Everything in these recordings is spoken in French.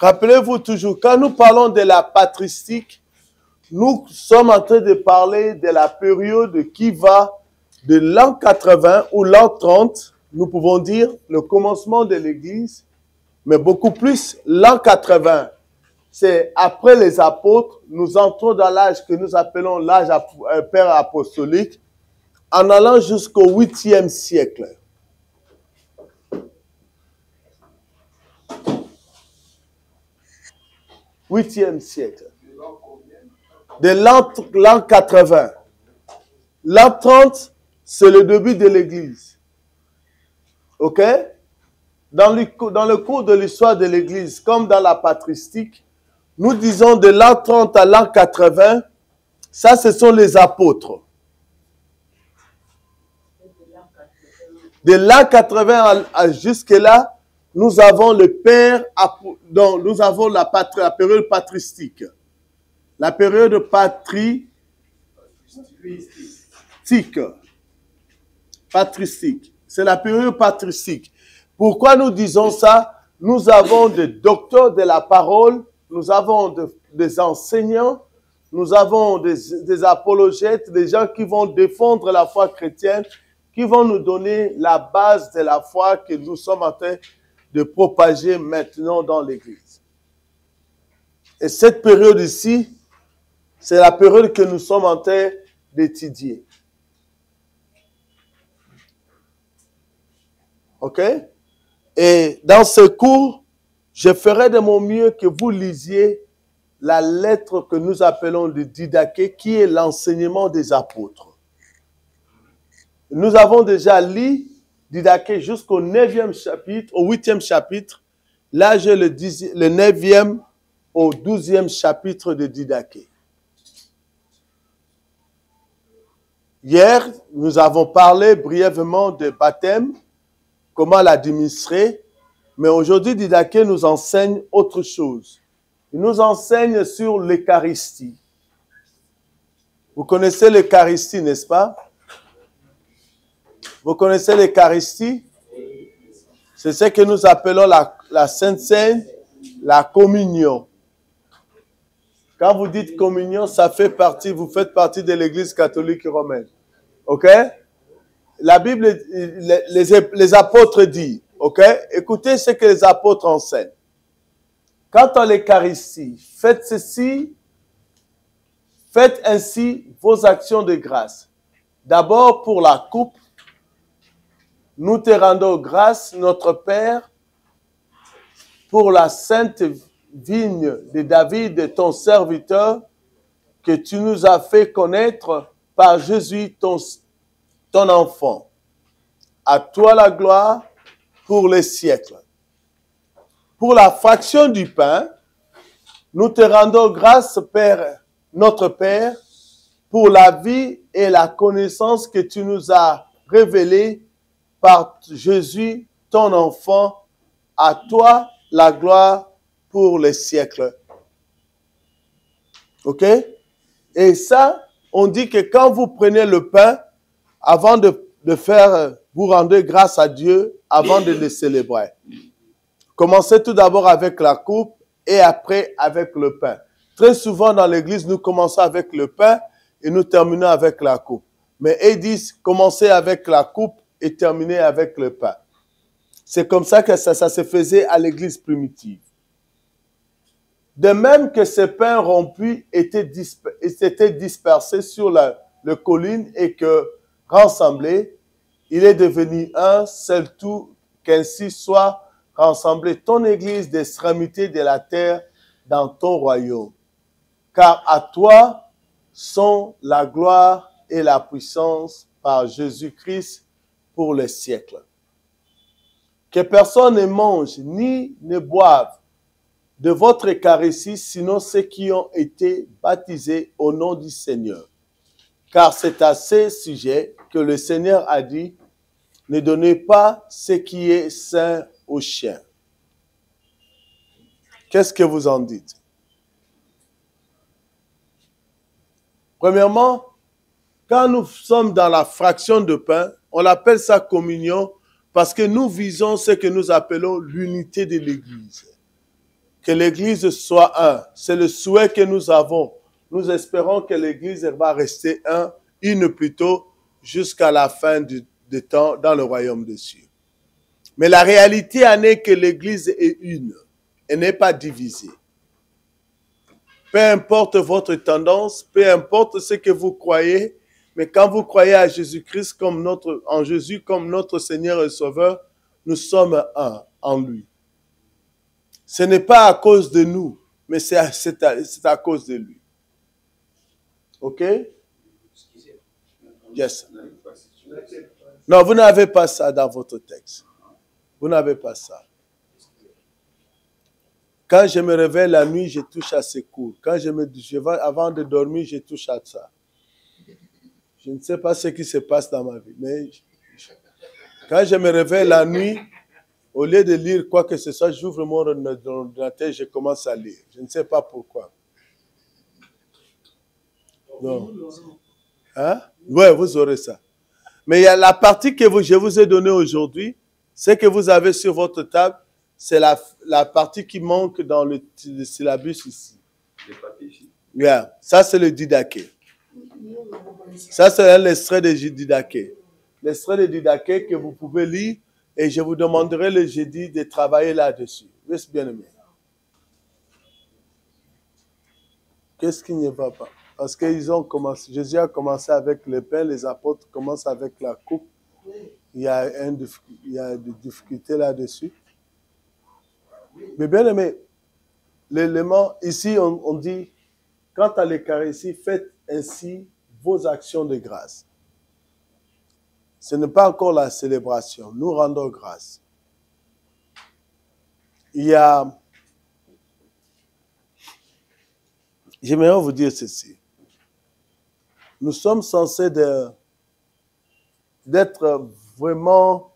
Rappelez-vous toujours, quand nous parlons de la patristique, nous sommes en train de parler de la période qui va de l'an 80 ou l'an 30, nous pouvons dire le commencement de l'Église, mais beaucoup plus l'an 80. C'est après les apôtres, nous entrons dans l'âge que nous appelons l'âge père apostolique, en allant jusqu'au 8e siècle. Huitième siècle. De l'an 80. L'an 30, c'est le début de l'Église. OK? Dans le cours de l'histoire de l'Église, comme dans la patristique, nous disons de l'an 30 à l'an 80, ça, ce sont les apôtres. De l'an 80 jusque-là, nous avons le père, donc nous avons la période patristique. La période patristique. Patristique. C'est la période patristique. Pourquoi nous disons ça? Nous avons des docteurs de la parole, nous avons des enseignants, nous avons des apologètes, des gens qui vont défendre la foi chrétienne, qui vont nous donner la base de la foi que nous sommes en train de propager maintenant dans l'Église. Et cette période ici, c'est la période que nous sommes en train d'étudier. OK? Et dans ce cours, je ferai de mon mieux que vous lisiez la lettre que nous appelons le Didaché, qui est l'enseignement des apôtres. Nous avons déjà lu Didaché jusqu'au 9e chapitre, au 8e chapitre. Là, j'ai le 9e au 12e chapitre de Didaché. Hier, nous avons parlé brièvement de baptême, comment l'administrer, mais aujourd'hui, Didaché nous enseigne autre chose. Il nous enseigne sur l'Eucharistie. Vous connaissez l'Eucharistie, n'est-ce pas? Vous connaissez l'Eucharistie? C'est ce que nous appelons la Sainte Seine, la communion. Quand vous dites communion, ça fait partie, vous faites partie de l'Église catholique romaine. OK? La Bible, les apôtres disent, OK? Écoutez ce que les apôtres enseignent. Quant à l'Eucharistie, faites ceci, faites ainsi vos actions de grâce. D'abord pour la coupe, nous te rendons grâce, notre Père, pour la sainte vigne de David, ton serviteur, que tu nous as fait connaître par Jésus, ton enfant. À toi la gloire pour les siècles. Pour la fraction du pain, nous te rendons grâce, Père, notre Père, pour la vie et la connaissance que tu nous as révélées par Jésus, ton enfant. À toi la gloire pour les siècles. OK? Et ça, on dit que quand vous prenez le pain, avant de faire, vous rendez grâce à Dieu avant de le célébrer. Commencez tout d'abord avec la coupe et après avec le pain. Très souvent dans l'église, nous commençons avec le pain et nous terminons avec la coupe. Mais ils disent, commencez avec la coupe et terminez avec le pain. C'est comme ça que ça se faisait à l'église primitive. De même que ce pain rompu était dispersé sur la colline et que rassemblé, il est devenu un seul tout, qu'ainsi soit rassemblée ton église des extrémités de la terre dans ton royaume. Car à toi sont la gloire et la puissance par Jésus-Christ pour les siècles. Que personne ne mange ni ne boive de votre Eucharistie, sinon ceux qui ont été baptisés au nom du Seigneur. Car c'est à ce sujet que le Seigneur a dit, ne donnez pas ce qui est saint aux chiens. Qu'est-ce que vous en dites? Premièrement, quand nous sommes dans la fraction de pain, on appelle ça communion parce que nous visons ce que nous appelons l'unité de l'Église. que l'Église soit un. C'est le souhait que nous avons. Nous espérons que l'Église va rester une plutôt, jusqu'à la fin du temps dans le royaume des cieux. Mais la réalité en est que l'Église est une. Elle n'est pas divisée. Peu importe votre tendance, peu importe ce que vous croyez, mais quand vous croyez à Jésus-Christ en Jésus comme notre Seigneur et Sauveur, nous sommes un en lui. Ce n'est pas à cause de nous, mais c'est à cause de lui. OK? Yes. Non, vous n'avez pas ça dans votre texte. Vous n'avez pas ça. Quand je me réveille la nuit, je touche à ces cours. Avant de dormir, je touche à ça. Je ne sais pas ce qui se passe dans ma vie, mais quand je me réveille la nuit, au lieu de lire quoi que ce soit, j'ouvre mon ordinateur et je commence à lire. Je ne sais pas pourquoi. Non. Hein? Oui, vous aurez ça. Mais il y a la partie que je vous ai donnée aujourd'hui, ce que vous avez sur votre table, c'est la partie qui manque dans le syllabus ici. Yeah. Ça, c'est le didaché. Ça, c'est l'extrait de didaché. L'extrait de didaché que vous pouvez lire et je vous demanderai le jeudi de travailler là-dessus. Reste bien aimé. Qu'est-ce qui ne va pas? Parce qu'ils ont commencé, Jésus a commencé avec le pain, les apôtres commencent avec la coupe. Il y a des difficultés là-dessus. Mais bien aimé, l'élément, ici on dit, quant à l'Eucharistie, faites ainsi vos actions de grâce. Ce n'est pas encore la célébration, nous rendons grâce. J'aimerais vous dire ceci. Nous sommes censés d'être vraiment,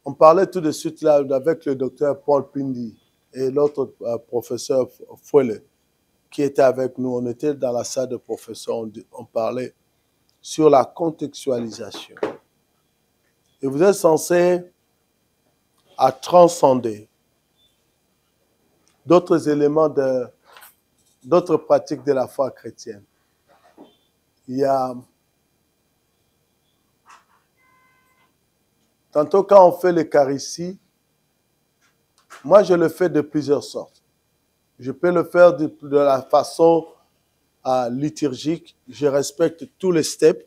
on parlait tout de suite là avec le docteur Paul Pindi et l'autre professeur Fouelle qui était avec nous. On était dans la salle de professeurs, on parlait sur la contextualisation. Et vous êtes censés à transcender d'autres éléments d'autres pratiques de la foi chrétienne. Tantôt quand on fait l'Eucharistie, moi je le fais de plusieurs sortes. Je peux le faire de la façon liturgique, je respecte tous les steps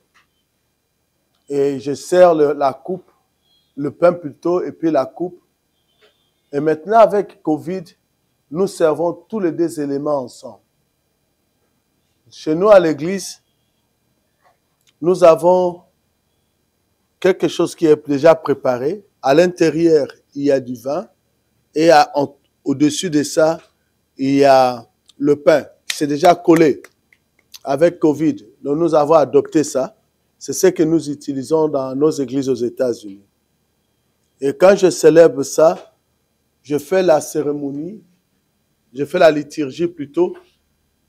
et je sers la coupe, le pain plutôt, et puis la coupe. Et maintenant avec Covid, nous servons tous les deux éléments ensemble. Chez nous à l'église, nous avons quelque chose qui est déjà préparé. À l'intérieur, il y a du vin et au-dessus de ça, il y a le pain. C'est déjà collé avec Covid. Donc nous avons adopté ça. C'est ce que nous utilisons dans nos églises aux États-Unis. Et quand je célèbre ça, je fais la cérémonie, je fais la liturgie plutôt.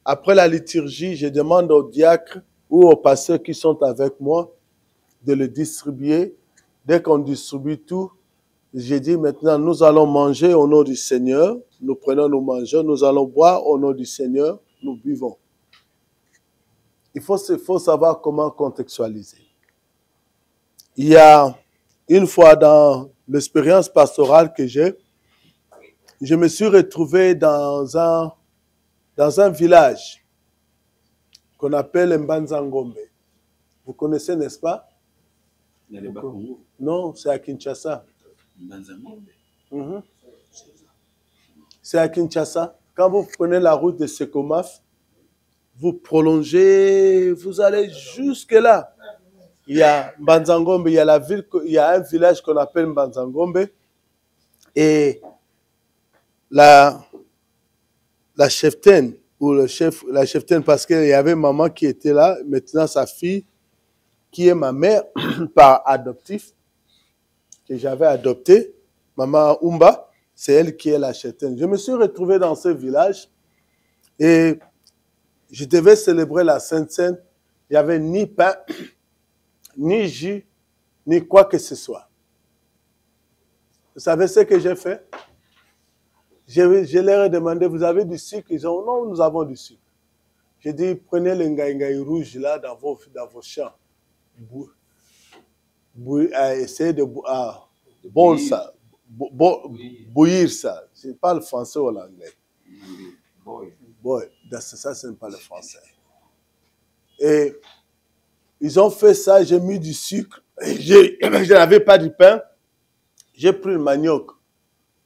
Après la liturgie, je demande aux diacres ou aux pasteurs qui sont avec moi de le distribuer. Dès qu'on distribue tout, j'ai dit maintenant, nous allons manger au nom du Seigneur. Nous prenons, nous mangeons. Nous allons boire au nom du Seigneur. Nous buvons. Il faut savoir comment contextualiser. Il y a une fois dans l'expérience pastorale que j'ai, je me suis retrouvé dans un village qu'on appelle Mbanzangombe. Vous connaissez, n'est-ce pas? Non, c'est à Kinshasa. C'est à Kinshasa. Quand vous prenez la route de Sekomaf, vous prolongez, vous allez jusque là. Il y a Mbanzangombe, il y a un village qu'on appelle Mbanzangombe. Et la cheftaine, ou la cheftaine, parce qu'il y avait maman qui était là, maintenant sa fille, qui est ma mère par adoptif, que j'avais adopté, maman Umba, c'est elle qui est la cheftaine. Je me suis retrouvé dans ce village et je devais célébrer la Sainte Seine. Il n'y avait ni pain, ni jus, ni quoi que ce soit. Vous savez ce que j'ai fait? Je leur ai demandé, vous avez du sucre? Ils ont dit, non, nous avons du sucre. J'ai dit, prenez le ngaï rouge là dans vos champs. Essayez de bouillir ça. Ce n'est pas le français ou l'anglais. Boy, ça, ce n'est pas le français. Et ils ont fait ça, j'ai mis du sucre. Je n'avais pas du pain. J'ai pris le manioc.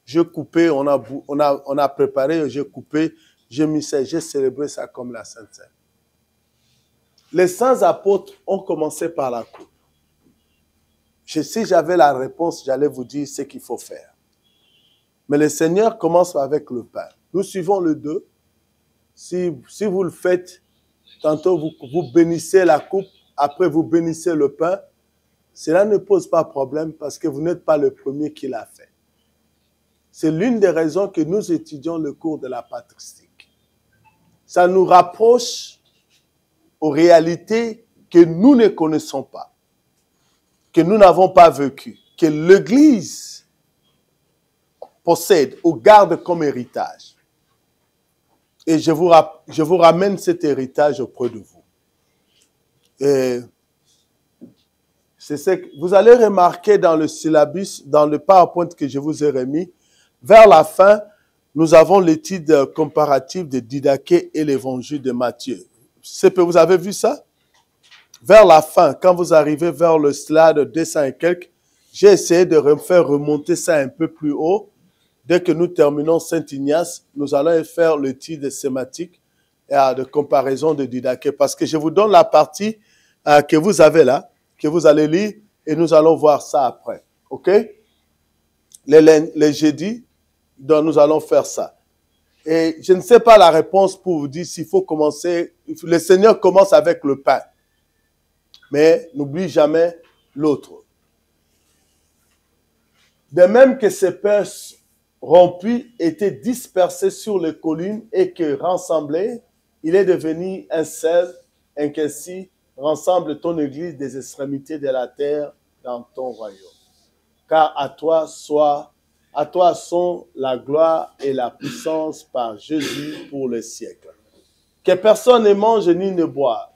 J'ai coupé, on a préparé, j'ai coupé, j'ai mis ça, j'ai célébré ça comme la Sainte Seine. Les 100 apôtres ont commencé par la coupe. Si j'avais la réponse, j'allais vous dire ce qu'il faut faire. Mais le Seigneur commence avec le pain. Nous suivons le 2. Si vous le faites, tantôt vous bénissez la coupe, après vous bénissez le pain, cela ne pose pas problème parce que vous n'êtes pas le premier qui l'a fait. C'est l'une des raisons que nous étudions le cours de la patristique. Ça nous rapproche aux réalités que nous ne connaissons pas, que nous n'avons pas vécues, que l'Église possède ou garde comme héritage. Et je vous ramène cet héritage auprès de vous. Et c'est ce que vous allez remarquer dans le syllabus, dans le PowerPoint que je vous ai remis. Vers la fin, nous avons l'étude comparative de Didaché et l'évangile de Matthieu. Vous avez vu ça? Vers la fin, quand vous arrivez vers le slide 200 et quelques, j'ai essayé de faire remonter ça un peu plus haut. Dès que nous terminons Saint-Ignace, nous allons faire l'étude sématique de comparaison de Didaché. Parce que je vous donne la partie que vous avez là, que vous allez lire, et nous allons voir ça après. OK? Les jeudis, donc nous allons faire ça. Et je ne sais pas la réponse pour vous dire s'il faut commencer. Le Seigneur commence avec le pain. Mais n'oublie jamais l'autre. De même que ces pains rompus étaient dispersés sur les collines et que rassemblés, il est devenu un seul, et qu'ainsi rassemble ton Église des extrémités de la terre dans ton royaume. Car à toi sont la gloire et la puissance par Jésus pour le siècle. Que personne ne mange ni ne boive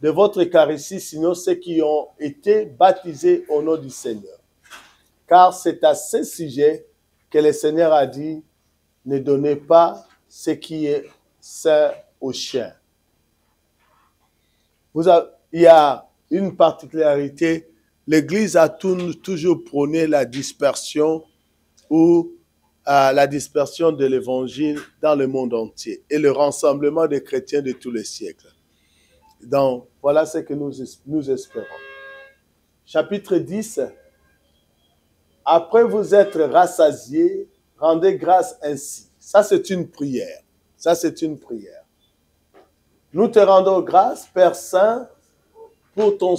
de votre Eucharistie, sinon ceux qui ont été baptisés au nom du Seigneur. Car c'est à ce sujet que le Seigneur a dit, ne donnez pas ce qui est sain aux chiens. Il y a une particularité, l'Église a toujours prôné la dispersion ou la dispersion de l'Évangile dans le monde entier et le rassemblement des chrétiens de tous les siècles. Donc, voilà ce que nous espérons. Chapitre 10. Après vous être rassasiés, rendez grâce ainsi. Ça, c'est une prière. Ça, c'est une prière. Nous te rendons grâce, Père Saint, pour ton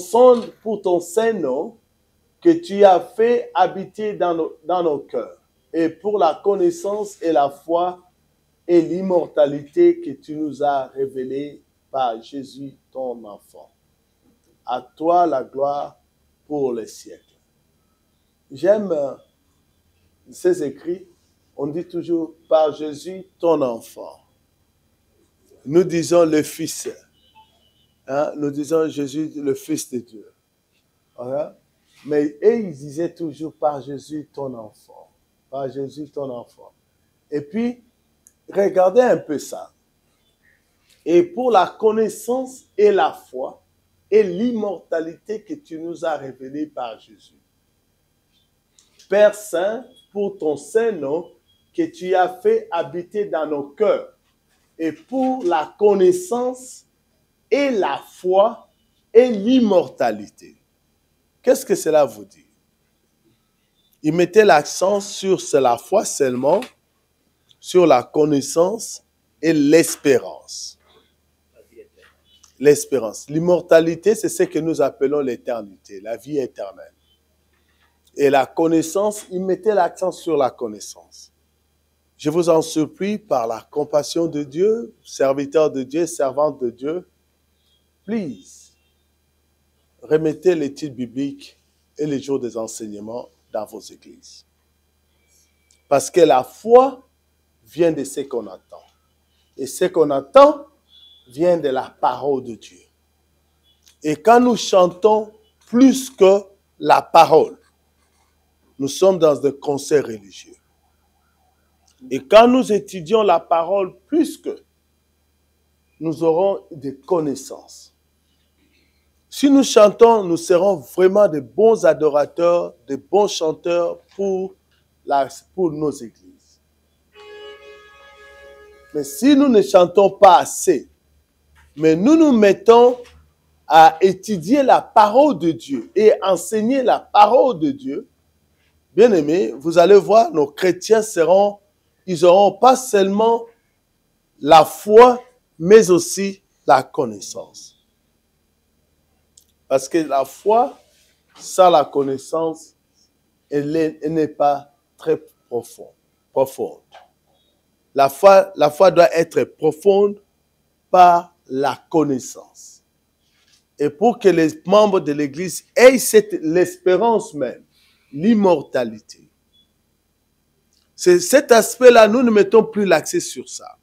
saint nom que tu as fait habiter dans nos cœurs et pour la connaissance et la foi et l'immortalité que tu nous as révélée par Jésus, ton enfant. À toi la gloire pour les siècles. J'aime ces écrits. On dit toujours par Jésus, ton enfant. Nous disons le Fils. Nous disons Jésus, le Fils de Dieu. Voilà. Mais ils disaient toujours par Jésus, ton enfant. Par Jésus, ton enfant. Et puis, regardez un peu ça. Et pour la connaissance et la foi et l'immortalité que tu nous as révélée par Jésus. Père Saint, pour ton saint nom que tu as fait habiter dans nos cœurs et pour la connaissance et la foi et l'immortalité. Qu'est-ce que cela vous dit? Il mettait l'accent sur la foi seulement, sur la connaissance et l'espérance. L'espérance. L'immortalité, c'est ce que nous appelons l'éternité, la vie éternelle. Et la connaissance, il mettait l'accent sur la connaissance. Je vous en supplie, par la compassion de Dieu, serviteur de Dieu, servante de Dieu, please, remettez l'étude biblique et les jours des enseignements dans vos églises. Parce que la foi vient de ce qu'on entend. Et ce qu'on entend vient de la parole de Dieu. Et quand nous chantons plus que la parole, nous sommes dans un concert religieux. Et quand nous étudions la parole plus que, nous aurons des connaissances. Si nous chantons, nous serons vraiment de bons adorateurs, de bons chanteurs pour nos églises. Mais si nous ne chantons pas assez, mais nous nous mettons à étudier la parole de Dieu et enseigner la parole de Dieu, bien aimés, vous allez voir, nos chrétiens ils n'auront pas seulement la foi, mais aussi la connaissance. Parce que la foi, sans la connaissance, elle n'est pas très profonde. La foi doit être profonde par la connaissance. Et pour que les membres de l'Église aient l'espérance même, l'immortalité. C'est cet aspect-là, nous ne mettons plus l'accent sur ça.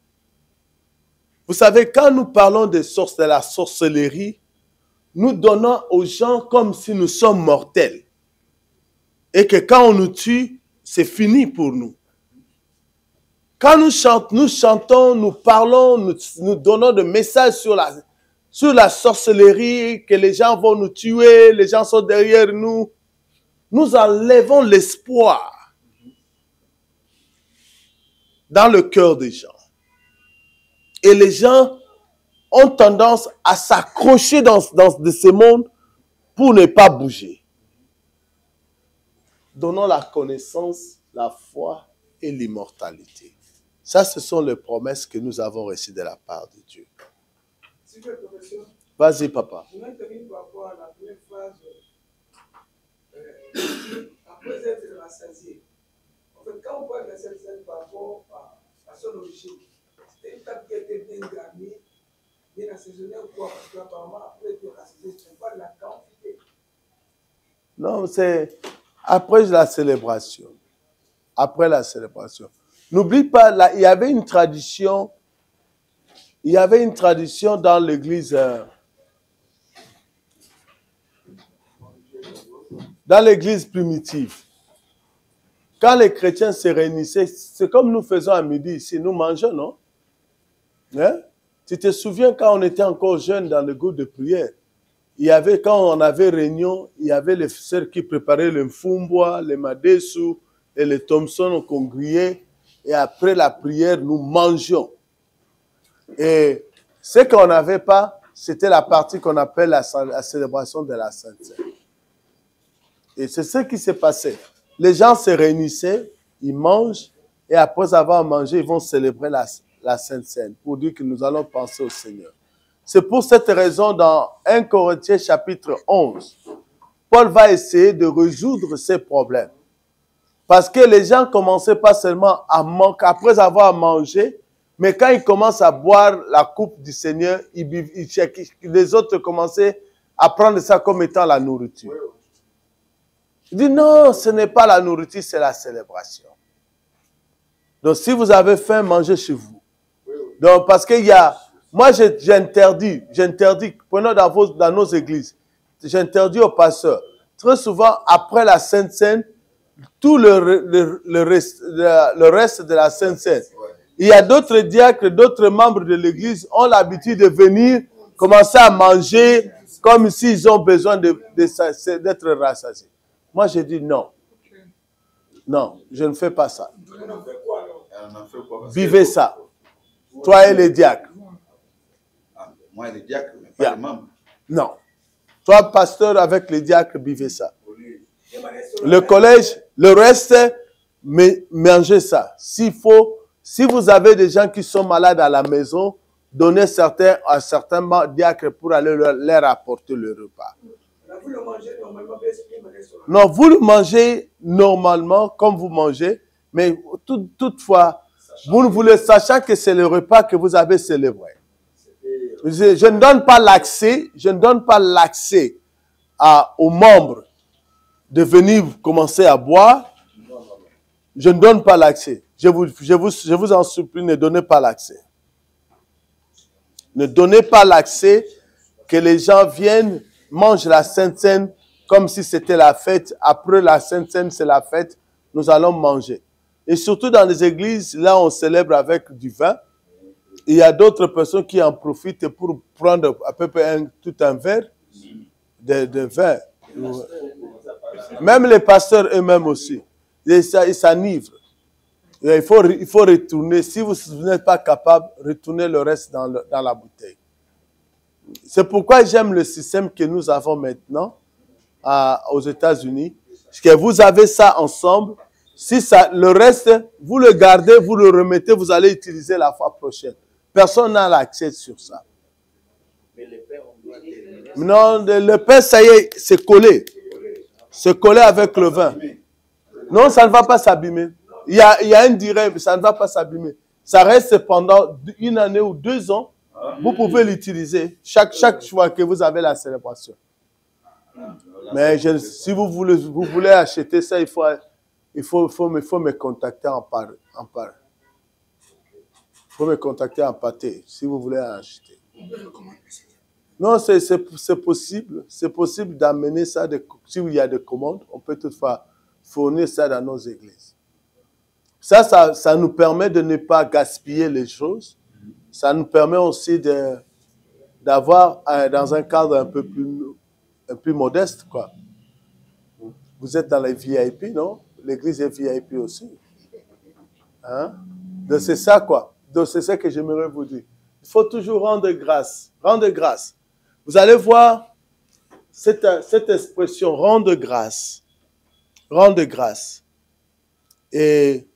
Vous savez, quand nous parlons de la sorcellerie, nous donnons aux gens comme si nous sommes mortels. Et que quand on nous tue, c'est fini pour nous. Quand nous chantons, nous parlons, nous donnons des messages sur la sorcellerie, que les gens vont nous tuer, les gens sont derrière nous. Nous enlevons l'espoir dans le cœur des gens. Et les gens ont tendance à s'accrocher dans ce monde pour ne pas bouger. Donnons la connaissance, la foi et l'immortalité. Ça, ce sont les promesses que nous avons reçues de la part de Dieu. Vas-y, papa. Je vais terminer par rapport à la première phrase. Après être rassasié. En fait, quand on parle de cette scène par rapport à son origine, c'était une table qui était bien garnie, bien assaisonnée ou quoi? Parce qu'apparemment, après être rassasié, ce n'est pas de la quantité. Non, c'est après la célébration. Après la célébration. N'oublie pas, là, il y avait une tradition dans l'église. Dans l'église primitive. Quand les chrétiens se réunissaient, c'est comme nous faisons à midi ici, nous mangeons, non? Hein? Tu te souviens quand on était encore jeunes dans le groupe de prière, quand on avait réunion, il y avait les sœurs qui préparaient le mfumbwa, le madesu et le Thompson qu'on grillait. Et après la prière, nous mangions. Et ce qu'on n'avait pas, c'était la partie qu'on appelle la célébration de la Sainte Seine. Et c'est ce qui s'est passé. Les gens se réunissaient, ils mangent, et après avoir mangé, ils vont célébrer la Sainte Seine pour dire que nous allons penser au Seigneur. C'est pour cette raison, dans 1 Corinthiens chapitre 11, Paul va essayer de résoudre ces problèmes. Parce que les gens commençaient pas seulement à manquer, après avoir mangé, mais quand ils commencent à boire la coupe du Seigneur, les autres commençaient à prendre ça comme étant la nourriture. Il dit non, ce n'est pas la nourriture, c'est la célébration. Donc si vous avez faim, mangez chez vous. Donc parce qu'il y a, moi j'interdis, prenons dans nos églises, j'interdis aux pasteurs, très souvent après la Sainte Seine, tout le reste de la Sainte Seine. Il y a d'autres diacres, d'autres membres de l'église ont l'habitude de venir commencer à manger comme s'ils ont besoin d'être rassasiés. Moi, je dis non. Non, je ne fais pas ça. Vivez ça. Toi et les diacres. Moi et les diacres, mais pas les membres. Non. Toi, pasteur, avec les diacres, vivez ça. Le collège, le reste, mais mangez ça. Si vous avez des gens qui sont malades à la maison, donnez à certains diacres pour aller leur apporter le repas. Vous le mangez normalement, non, vous le mangez normalement comme vous mangez, mais toutefois, vous ne voulez, sachant que c'est le repas que vous avez célébré. Je ne donne pas l'accès aux membres de venir commencer à boire. Je ne donne pas l'accès. je vous en supplie, ne donnez pas l'accès. Ne donnez pas l'accès que les gens viennent, mangent la Sainte Seine comme si c'était la fête. Après la Sainte Seine, c'est la fête. Nous allons manger. Et surtout dans les églises, là, on célèbre avec du vin. Il y a d'autres personnes qui en profitent pour prendre à peu près tout un verre de vin. Même les pasteurs eux-mêmes aussi. Ils s'enivrent. Il faut retourner. Si vous n'êtes pas capable, retournez le reste dans la bouteille. C'est pourquoi j'aime le système que nous avons maintenant aux États-Unis. Parce que vous avez ça ensemble. Si le reste, vous le gardez, vous le remettez, vous allez utiliser la fois prochaine. Personne n'a l'accès sur ça. Mais le pain, on doit terminer. Non, le pain, ça y est, c'est collé. C'est collé avec le vin. Non, ça ne va pas s'abîmer. Il y a un direct, mais ça ne va pas s'abîmer. Ça reste pendant 1 année ou 2 ans. Vous pouvez l'utiliser chaque fois que vous avez la célébration. Mais si vous voulez acheter ça, il faut me contacter en part. Il faut me contacter en pâté si vous voulez acheter. Non, c'est possible. C'est possible d'amener ça. S'il y a des commandes, on peut toutefois fournir ça dans nos églises. Ça nous permet de ne pas gaspiller les choses. Ça nous permet aussi d'avoir dans un cadre un peu plus modeste, quoi. Vous êtes dans les VIP, non? L'église est VIP aussi. Hein? Donc c'est ça, quoi. Donc c'est ça que j'aimerais vous dire. Il faut toujours rendre grâce. Rendre grâce. Vous allez voir cette expression, rendre grâce. Rendre grâce. Et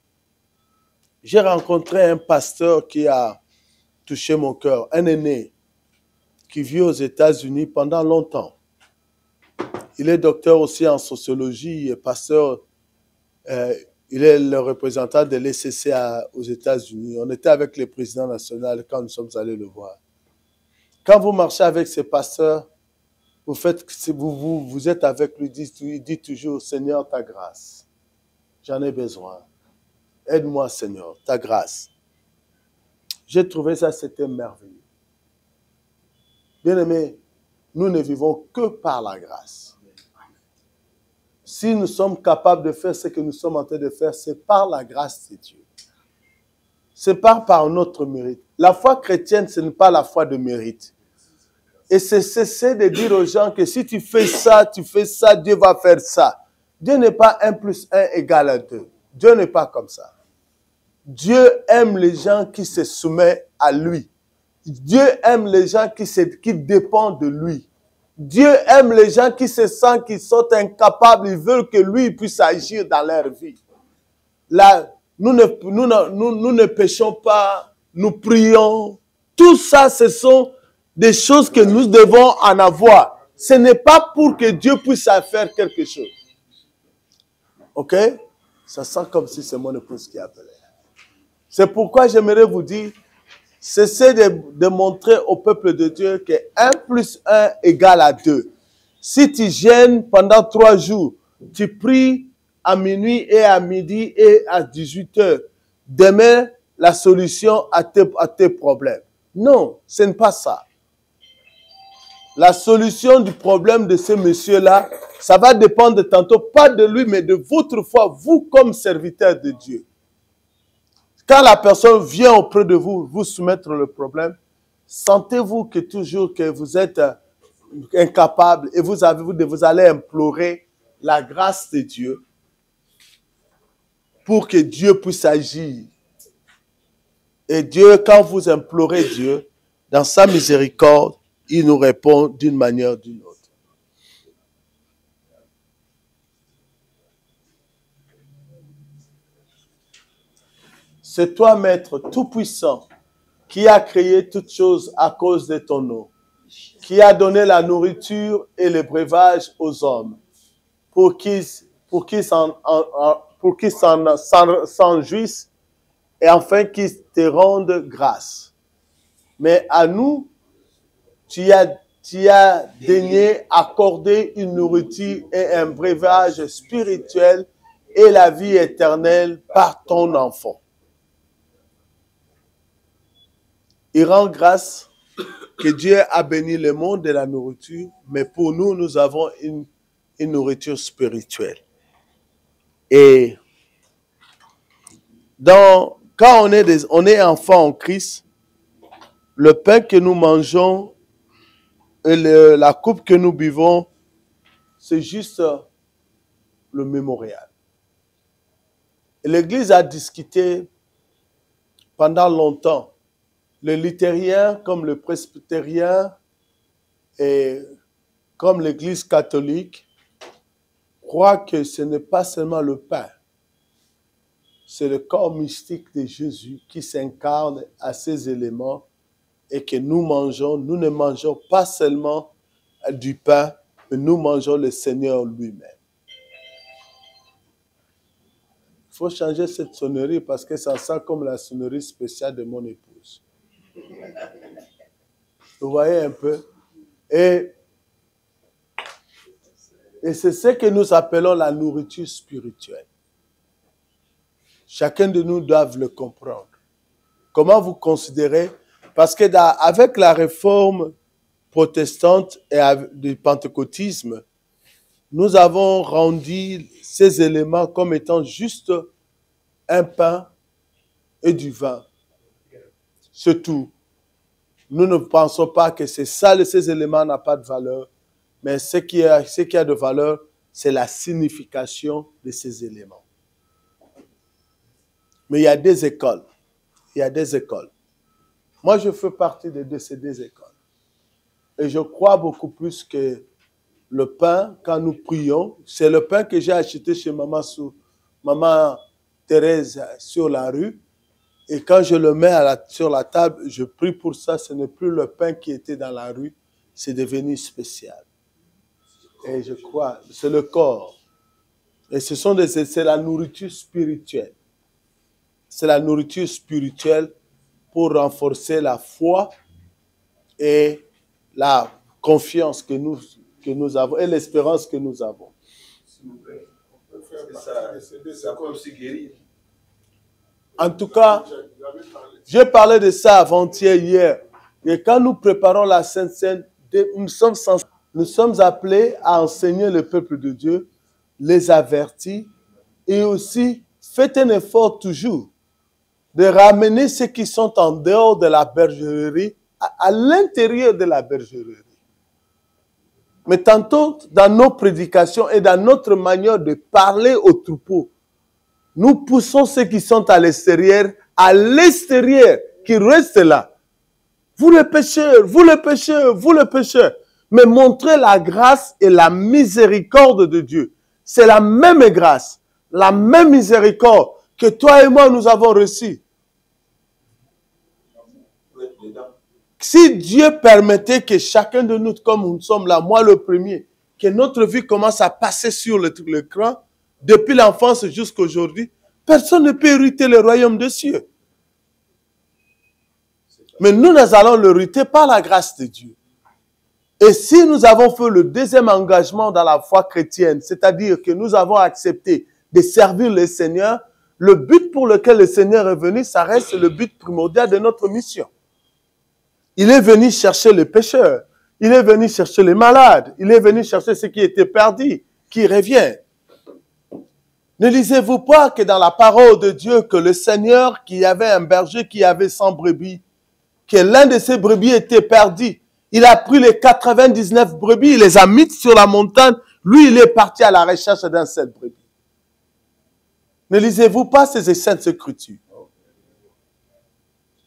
j'ai rencontré un pasteur qui a touché mon cœur, un aîné qui vit aux États-Unis pendant longtemps. Il est docteur aussi en sociologie et pasteur. Il est le représentant de l'ECC aux États-Unis. On était avec le président national quand nous sommes allés le voir. Quand vous marchez avec ce pasteur, vous êtes avec lui, il dit toujours, Seigneur, ta grâce. J'en ai besoin. Aide-moi, Seigneur, ta grâce. J'ai trouvé ça, c'était merveilleux. Bien-aimés, nous ne vivons que par la grâce. Si nous sommes capables de faire ce que nous sommes en train de faire, c'est par la grâce de Dieu. Ce n'est pas par notre mérite. La foi chrétienne, ce n'est pas la foi de mérite. Et c'est cesser de dire aux gens que si tu fais ça, Dieu va faire ça. Dieu n'est pas 1 + 1 = 2. Dieu n'est pas comme ça. Dieu aime les gens qui se soumettent à lui. Dieu aime les gens qui dépendent de lui. Dieu aime les gens qui se sentent, qui sont incapables, ils veulent que lui puisse agir dans leur vie. Là, nous ne péchons pas, nous prions. Tout ça, ce sont des choses que nous devons en avoir. Ce n'est pas pour que Dieu puisse faire quelque chose. Ok? Ça sent comme si c'est mon épouse qui appelait. C'est pourquoi j'aimerais vous dire, cessez de montrer au peuple de Dieu que 1 + 1 = 2. Si tu jeûnes pendant 3 jours, tu pries à minuit et à midi et à 18h, demain, la solution à tes problèmes. Non, ce n'est pas ça. La solution du problème de ce monsieur-là, ça va dépendre tantôt pas de lui, mais de votre foi, vous comme serviteur de Dieu. Quand la personne vient auprès de vous, vous soumettre le problème, sentez-vous que toujours que vous êtes incapable et vous allez implorer la grâce de Dieu pour que Dieu puisse agir. Et Dieu, quand vous implorez Dieu, dans sa miséricorde, il nous répond d'une manière ou d'une autre. C'est toi, Maître Tout-Puissant, qui a créé toutes choses à cause de ton nom, qui a donné la nourriture et le breuvage aux hommes, pour qu'ils s'en jouissent et enfin qu'ils te rendent grâce. Mais à nous, tu as daigné accorder une nourriture et un breuvage spirituel et la vie éternelle par ton enfant. il rend grâce que Dieu a béni le monde de la nourriture, mais pour nous, nous avons une nourriture spirituelle. Et quand on est enfant en Christ, le pain que nous mangeons et la coupe que nous buvons, c'est juste le mémorial. Et l'Église a discuté pendant longtemps. Les luthériens, comme le presbytérien et comme l'Église catholique, croient que ce n'est pas seulement le pain, c'est le corps mystique de Jésus qui s'incarne à ces éléments et que nous mangeons. Nous ne mangeons pas seulement du pain, mais nous mangeons le Seigneur lui-même. Il faut changer cette sonnerie parce que ça sent comme la sonnerie spéciale de mon épouse. Vous voyez un peu? Et c'est ce que nous appelons la nourriture spirituelle. Chacun de nous doit le comprendre. Comment vous considérez? Parce que avec la réforme protestante et du pentecôtisme, nous avons rendu ces éléments comme étant juste un pain et du vin. C'est tout. Nous ne pensons pas que c'est ça, ces éléments n'ont pas de valeur, mais ce qui a de valeur, c'est la signification de ces éléments. Mais il y a des écoles. Il y a des écoles. Moi, je fais partie de ces deux écoles. Et je crois beaucoup plus que le pain, quand nous prions, c'est le pain que j'ai acheté chez Maman Thérèse sur la rue. Et quand je le mets sur la table, je prie pour ça. Ce n'est plus le pain qui était dans la rue, c'est devenu spécial. Et je crois, c'est le corps. Et c'est la nourriture spirituelle. C'est la nourriture spirituelle pour renforcer la foi et la confiance que nous avons et l'espérance que nous avons. S'il vous plaît, on peut faire ça peut aussi guérir. En tout cas, j'ai parlé de ça avant-hier, hier. Et quand nous préparons la Sainte Seine, nous sommes appelés à enseigner le peuple de Dieu, les avertir et aussi faites un effort toujours de ramener ceux qui sont en dehors de la bergerie à l'intérieur de la bergerie. Mais tantôt, dans nos prédications et dans notre manière de parler aux troupeaux, nous poussons ceux qui sont à l'extérieur, qui restent là. Vous les pécheurs, vous les pécheurs, vous les pécheurs. Mais montrez la grâce et la miséricorde de Dieu. C'est la même grâce, la même miséricorde que toi et moi nous avons reçue. Si Dieu permettait que chacun de nous, comme nous sommes là, moi le premier, que notre vie commence à passer sur l'écran, depuis l'enfance jusqu'à aujourd'hui, personne ne peut hériter le royaume des cieux. Mais nous allons l'hériter par la grâce de Dieu. Et si nous avons fait le deuxième engagement dans la foi chrétienne, c'est-à-dire que nous avons accepté de servir le Seigneur, le but pour lequel le Seigneur est venu, ça reste le but primordial de notre mission. Il est venu chercher les pécheurs, il est venu chercher les malades, il est venu chercher ceux qui étaient perdus, qui reviennent. Ne lisez-vous pas que dans la parole de Dieu, que le Seigneur, qui avait un berger qui avait 100 brebis, que l'un de ces brebis était perdu, il a pris les 99 brebis, il les a mis sur la montagne, lui il est parti à la recherche d'un seul brebis. Ne lisez-vous pas ces saintes écritures?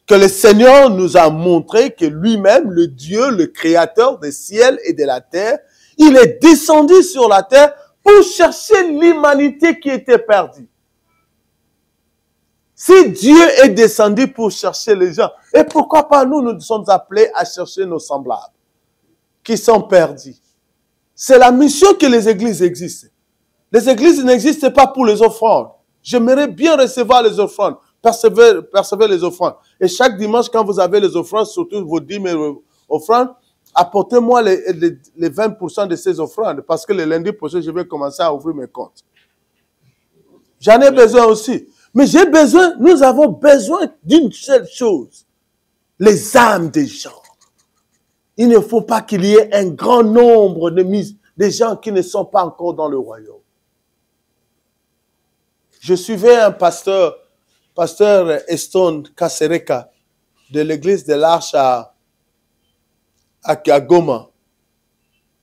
Que le Seigneur nous a montré que lui-même, le Dieu, le créateur des ciels et de la terre, il est descendu sur la terre pour chercher l'humanité qui était perdue. Si Dieu est descendu pour chercher les gens, et pourquoi pas nous sommes appelés à chercher nos semblables qui sont perdus? C'est la mission que les églises existent. Les églises n'existent pas pour les offrandes. J'aimerais bien recevoir les offrandes, percevoir les offrandes. Et chaque dimanche, quand vous avez les offrandes, surtout vos 10 000 offrandes, apportez-moi les 20% de ces offrandes, parce que le lundi prochain, je vais commencer à ouvrir mes comptes. J'en ai besoin aussi. Mais nous avons besoin d'une seule chose. les âmes des gens. Il ne faut pas qu'il y ait un grand nombre de gens qui ne sont pas encore dans le royaume. Je suivais un pasteur Eston Kasereka, de l'église de l'Arche à Goma.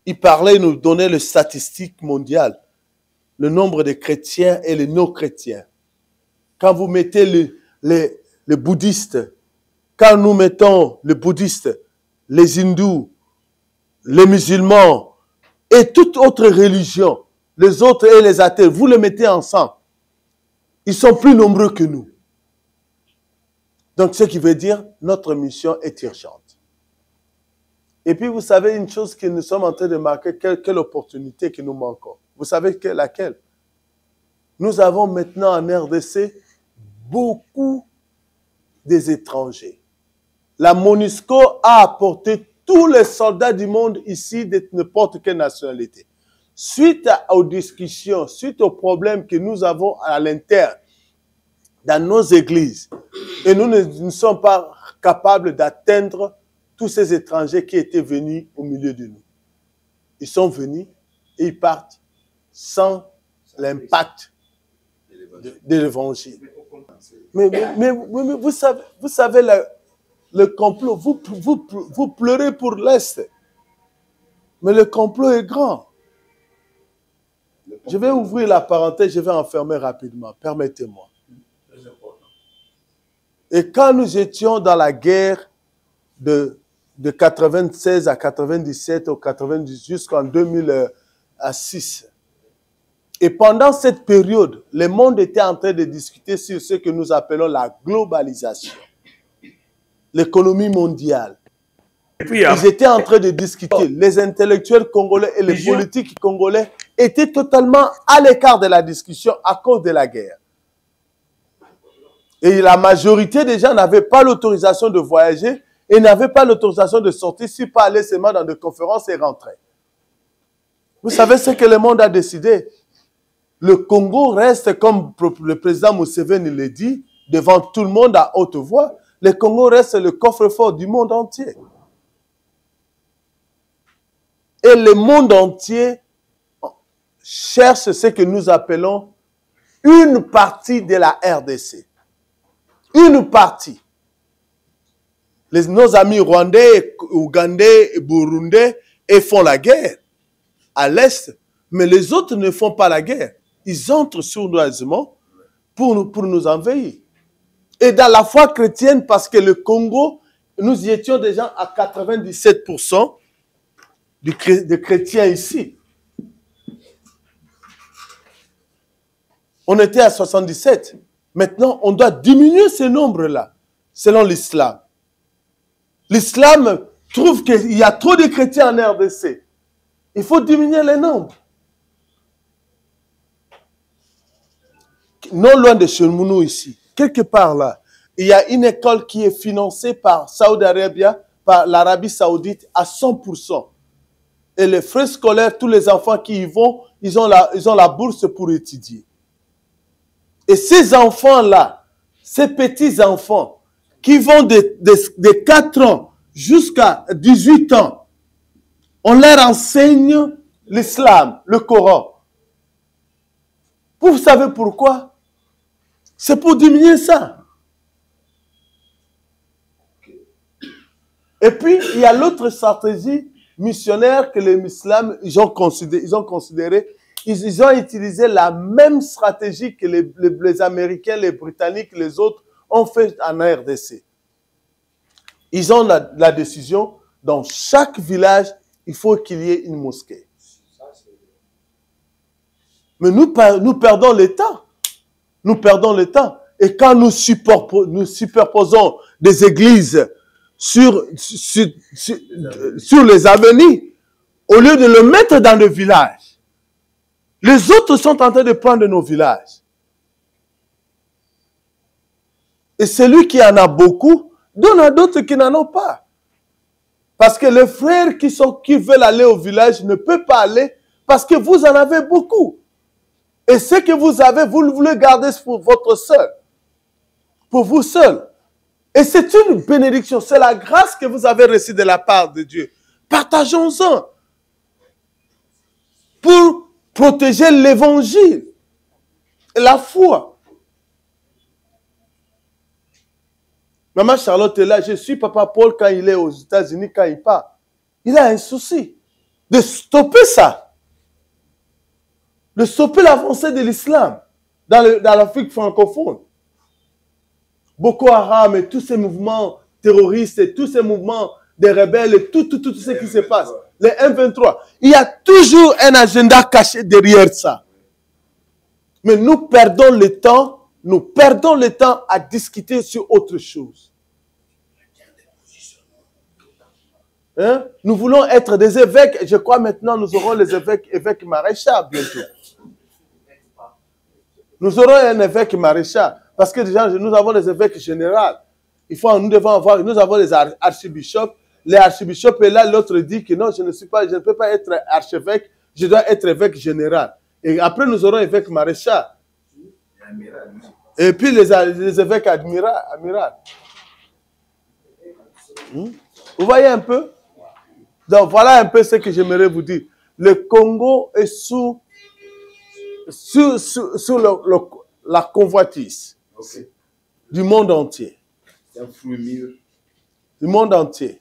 Il parlait, il nous donnait les statistiques mondiales, le nombre de chrétiens et les non-chrétiens. Quand vous mettez les bouddhistes, quand nous mettons les bouddhistes, les hindous, les musulmans et toute autre religion, les autres et les athées, vous les mettez ensemble, ils sont plus nombreux que nous. Donc, ce qui veut dire, notre mission est urgente. Et puis, vous savez une chose que nous sommes en train de marquer, quelle opportunité qui nous manque. Vous savez laquelle? Nous avons maintenant en RDC beaucoup des étrangers. La MONUSCO a apporté tous les soldats du monde ici de n'importe quelle nationalité. Suite aux discussions, suite aux problèmes que nous avons à l'interne, dans nos églises, et nous ne sommes pas capables d'atteindre tous ces étrangers qui étaient venus au milieu de nous. Ils sont venus et ils partent sans l'impact de l'évangile. Mais vous savez le complot, vous pleurez pour l'Est, mais le complot est grand. Je vais ouvrir la parenthèse, je vais enfermer rapidement, permettez-moi. Et quand nous étions dans la guerre de 96 à 97 ou 98 jusqu'en 2006, et pendant cette période, le monde était en train de discuter sur ce que nous appelons la globalisation, l'économie mondiale. Ils étaient en train de discuter. Les intellectuels congolais et les politiques congolais étaient totalement à l'écart de la discussion à cause de la guerre. Et la majorité des gens n'avaient pas l'autorisation de voyager et n'avaient pas l'autorisation de sortir, si pas aller seulement dans des conférences et rentrer. Vous savez ce que le monde a décidé? Le Congo reste, comme le président Museveni le dit, devant tout le monde à haute voix, le Congo reste le coffre-fort du monde entier. Et le monde entier cherche ce que nous appelons une partie de la RDC. Une partie. Nos amis rwandais, ougandais, burundais font la guerre à l'Est, mais les autres ne font pas la guerre. Ils entrent sournoisement pour nous envahir. Et dans la foi chrétienne, parce que le Congo, nous y étions déjà à 97% de chrétiens ici. On était à 77. Maintenant, on doit diminuer ce nombre-là, selon l'islam. L'islam trouve qu'il y a trop de chrétiens en RDC. Il faut diminuer les nombres. Non loin de Chelmounou ici, quelque part là, il y a une école qui est financée par Saudi Arabia, par l'Arabie Saoudite à 100%. Et les frais scolaires, tous les enfants qui y vont, ils ont la bourse pour étudier. Et ces enfants-là, ces petits-enfants, qui vont de 4 ans jusqu'à 18 ans, on leur enseigne l'islam, le Coran. Vous savez pourquoi? C'est pour diminuer ça. Et puis, il y a l'autre stratégie missionnaire que les musulmans ils ont considéré. Ils ont utilisé la même stratégie que les Américains, les Britanniques, les autres ont fait en RDC. Ils ont la décision, dans chaque village, il faut qu'il y ait une mosquée. Mais nous perdons le temps. Nous perdons le temps. Et quand nous superposons des églises sur les avenues, au lieu de le mettre dans le village, les autres sont en train de prendre nos villages. Et celui qui en a beaucoup, donne à d'autres qui n'en ont pas. Parce que les frères qui veulent aller au village ne peuvent pas aller parce que vous en avez beaucoup. Et ce que vous avez, vous le voulez garder pour votre seul. Pour vous seul. Et c'est une bénédiction. C'est la grâce que vous avez reçue de la part de Dieu. Partageons-en pour protéger l'évangile et la foi. Maman Charlotte est là. Je suis Papa Paul quand il est aux États-Unis, quand il part. Il a un souci de stopper ça. De stopper l'avancée de l'islam dans l'Afrique francophone. Boko Haram et tous ces mouvements terroristes et tous ces mouvements des rebelles et tout ce qui se passe. Les M23. Il y a toujours un agenda caché derrière ça. Mais nous perdons le temps à discuter sur autre chose. Hein? Nous voulons être des évêques. Je crois maintenant nous aurons les évêques maréchals bientôt. Nous aurons un évêque maréchal. Parce que déjà, nous avons les évêques généraux. Nous avons les archibishops. Les archibishops, et là, l'autre dit que non, je ne peux pas être archevêque, je dois être évêque général. Et après, nous aurons évêque maréchal. Et puis les évêques amiral. Vous voyez un peu? Donc, voilà un peu ce que j'aimerais vous dire. Le Congo est sous la convoitise du monde entier. C'est un fruit mûr. Du monde entier.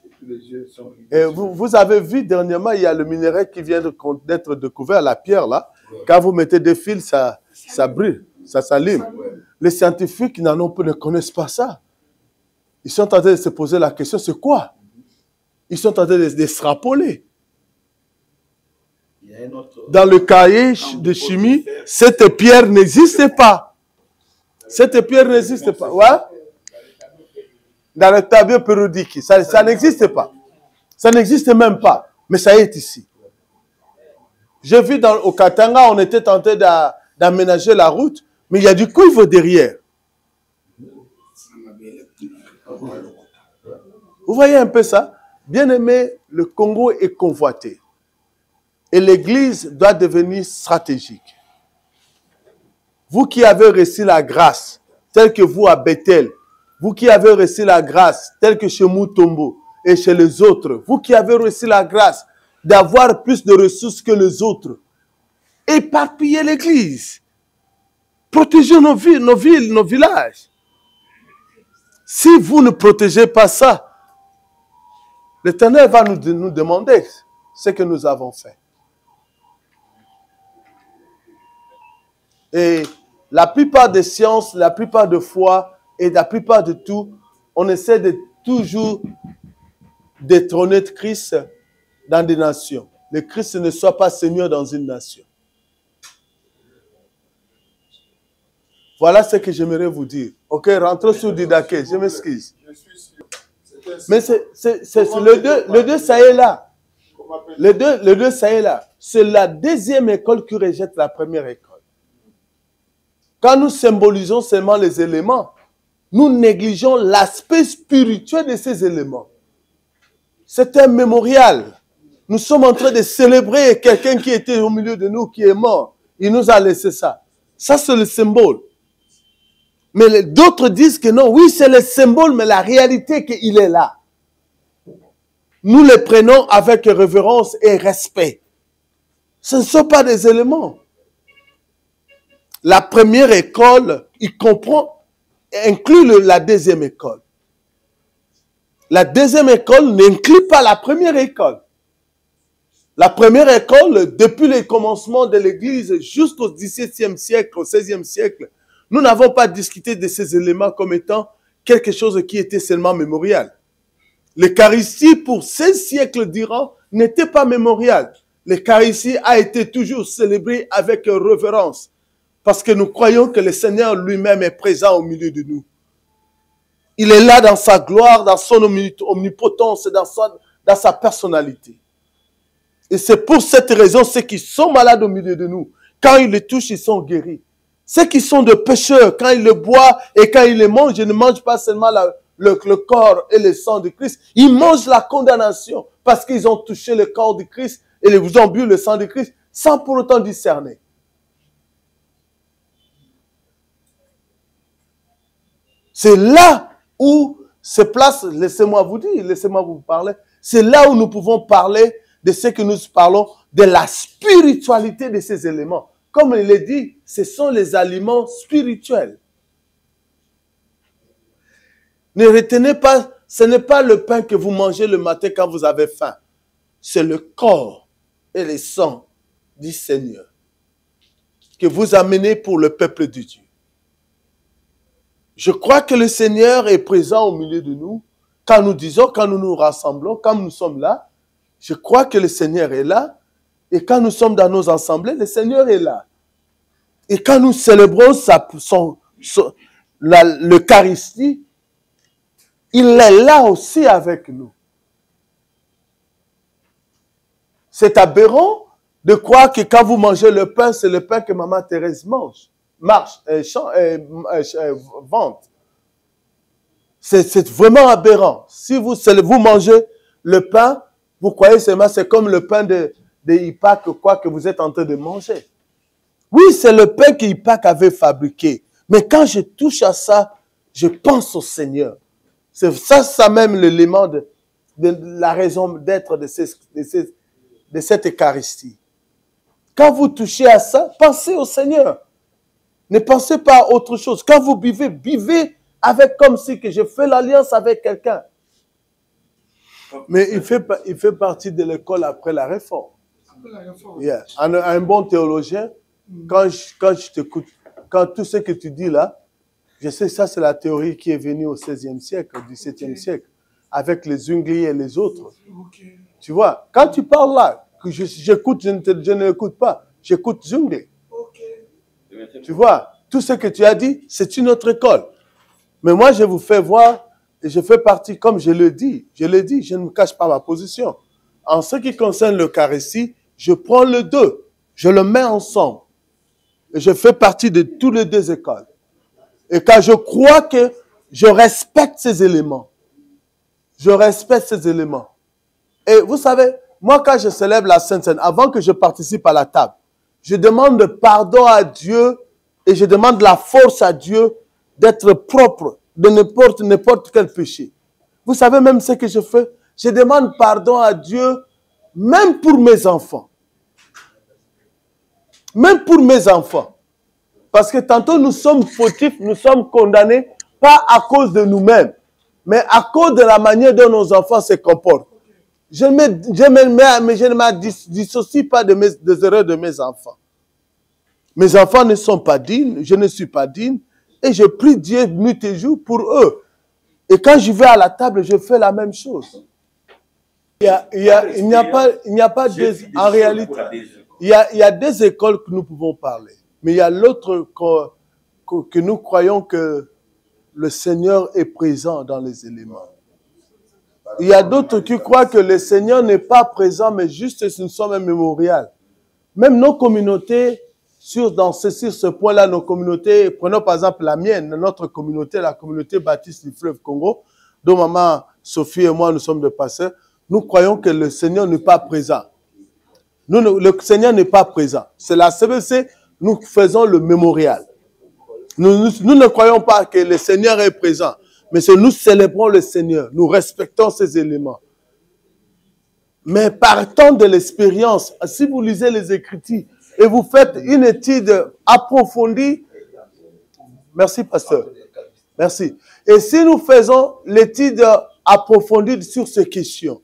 Et vous avez vu dernièrement, il y a le minerai qui vient d'être découvert, la pierre là. Ouais. Quand vous mettez des fils, ça brûle, ça s'allume. Ouais. Les scientifiques ne connaissent pas ça. Ils sont en train de se poser la question, c'est quoi? Ils sont en train d'extrapoler. Dans le cahier de chimie, cette pierre n'existe pas. Cette pierre n'existe pas. Ouais? Dans le tableau périodique, ça n'existe pas. Ça n'existe même pas. Mais ça est ici. J'ai vu au Katanga, on était tenté d'aménager la route, mais il y a du cuivre derrière. Vous voyez un peu ça? Bien aimé, le Congo est convoité. Et l'Église doit devenir stratégique. Vous qui avez reçu la grâce, telle que vous à Bethel, vous qui avez reçu la grâce, telle que chez Mutombo et chez les autres, vous qui avez reçu la grâce d'avoir plus de ressources que les autres, éparpillez l'Église. Protégez nos villes, nos villages. Si vous ne protégez pas ça, l'Éternel va nous demander ce que nous avons fait. Et la plupart des sciences, la plupart de foi et la plupart de tout, on essaie de toujours détrôner Christ dans des nations. Le Christ ne soit pas Seigneur dans une nation. Voilà ce que j'aimerais vous dire. Ok, rentrons sur Didaké, je m'excuse. Mais le 2, ça est là. Le 2, ça est là. C'est la deuxième école qui rejette la première école. Quand nous symbolisons seulement les éléments, nous négligeons l'aspect spirituel de ces éléments. C'est un mémorial. Nous sommes en train de célébrer quelqu'un qui était au milieu de nous, qui est mort. Il nous a laissé ça. Ça, c'est le symbole. Mais d'autres disent que non, oui, c'est le symbole, mais la réalité qu'il est là. Nous le prenons avec révérence et respect. Ce ne sont pas des éléments. La première école, inclut la deuxième école. La deuxième école n'inclut pas la première école. La première école, depuis le commencement de l'Église jusqu'au XVIIe siècle, au XVIe siècle, nous n'avons pas discuté de ces éléments comme étant quelque chose qui était seulement mémorial. L'Eucharistie, pour 16 siècles durant, n'était pas mémorial. L'Eucharistie a été toujours célébrée avec révérence. Parce que nous croyons que le Seigneur lui-même est présent au milieu de nous. Il est là dans sa gloire, dans son omnipotence, dans sa personnalité. Et c'est pour cette raison, ceux qui sont malades au milieu de nous, quand ils le touchent, ils sont guéris. Ceux qui sont de pécheurs, quand ils le boivent et quand ils le mangent, ils ne mangent pas seulement le corps et le sang de Christ, ils mangent la condamnation parce qu'ils ont touché le corps de Christ et ils ont bu le sang de Christ sans pour autant discerner. C'est là où ces places, laissez-moi vous dire, laissez-moi vous parler, c'est là où nous pouvons parler de ce que nous parlons, de la spiritualité de ces éléments. Comme il est dit, ce sont les aliments spirituels. Ne retenez pas, ce n'est pas le pain que vous mangez le matin quand vous avez faim. C'est le corps et le sang du Seigneur que vous amenez pour le peuple de Dieu. Je crois que le Seigneur est présent au milieu de nous. Quand nous disons, quand nous nous rassemblons, quand nous sommes là, je crois que le Seigneur est là. Et quand nous sommes dans nos assemblées, le Seigneur est là. Et quand nous célébrons l'Eucharistie, il est là aussi avec nous. C'est aberrant de croire que quand vous mangez le pain, c'est le pain que Maman Thérèse mange, vante. C'est vraiment aberrant. Si vous mangez le pain, vous croyez seulement c'est comme le pain de Ipak, quoi que vous êtes en train de manger. Oui, c'est le pain que Ipak avait fabriqué. Mais quand je touche à ça, je pense au Seigneur. C'est ça même l'élément de la raison d'être de cette Eucharistie. Quand vous touchez à ça, pensez au Seigneur. Ne pensez pas à autre chose. Quand vous buvez avec comme si que je fais l'alliance avec quelqu'un. Mais il fait partie de l'école après la réforme. Yeah. Un bon théologien, quand je t'écoute, quand tout ce que tu dis là, je sais que ça c'est la théorie qui est venue au XVIe siècle, au XVIIe siècle, avec les Zwingli et les autres. Okay. Tu vois, quand tu parles là, que j'écoute, je ne l'écoute pas, j'écoute Zwingli. Okay. Tu vois, tout ce que tu as dit, c'est une autre école. Mais moi, je vous fais voir, et je fais partie, comme je le dis, je ne me cache pas ma position. En ce qui concerne l'Eucharistie, je prends les deux, je le mets ensemble. Et je fais partie de toutes les deux écoles. Et quand je crois que je respecte ces éléments, je respecte ces éléments. Et vous savez, moi quand je célèbre la Sainte Seine, avant que je participe à la table, je demande pardon à Dieu et je demande la force à Dieu d'être propre de n'importe quel péché. Vous savez même ce que je fais? Je demande pardon à Dieu même pour mes enfants. Même pour mes enfants. Parce que tantôt nous sommes fautifs, nous sommes condamnés, pas à cause de nous-mêmes, mais à cause de la manière dont nos enfants se comportent. Je ne me dissocie pas des erreurs de mes enfants. Mes enfants ne sont pas dignes, je ne suis pas digne, et je prie Dieu nuit et jour pour eux. Et quand je vais à la table, je fais la même chose. Il n'y a pas en réalité, il y a des écoles que nous pouvons parler. Mais il y a l'autre que nous croyons que le Seigneur est présent dans les éléments. Il y a d'autres qui croient que le Seigneur n'est pas présent, mais juste nous sommes un mémorial. Même nos communautés, sur ce point-là, nos communautés, prenons par exemple la mienne, notre communauté, la communauté baptiste du fleuve Congo, dont maman Sophie et moi, nous sommes de pasteurs, nous croyons que le Seigneur n'est pas présent. Le Seigneur n'est pas présent. C'est la CBC, nous faisons le mémorial. Nous ne croyons pas que le Seigneur est présent, mais nous célébrons le Seigneur, nous respectons ces éléments. Mais partant de l'expérience, si vous lisez les Écritures et vous faites une étude approfondie, merci pasteur, merci. Et si nous faisons l'étude approfondie sur ces questions,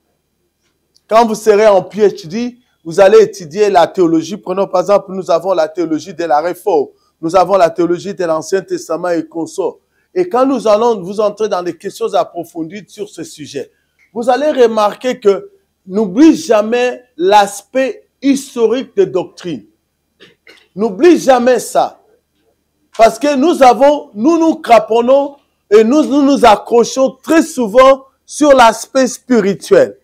quand vous serez en PhD, vous allez étudier la théologie. Prenons par exemple, nous avons la théologie de la Réforme. Nous avons la théologie de l'Ancien Testament et consorts. Et quand nous allons vous entrer dans des questions approfondies sur ce sujet, vous allez remarquer que n'oublie jamais l'aspect historique des doctrines. N'oublie jamais ça. Parce que nous craponnons et nous accrochons très souvent sur l'aspect spirituel.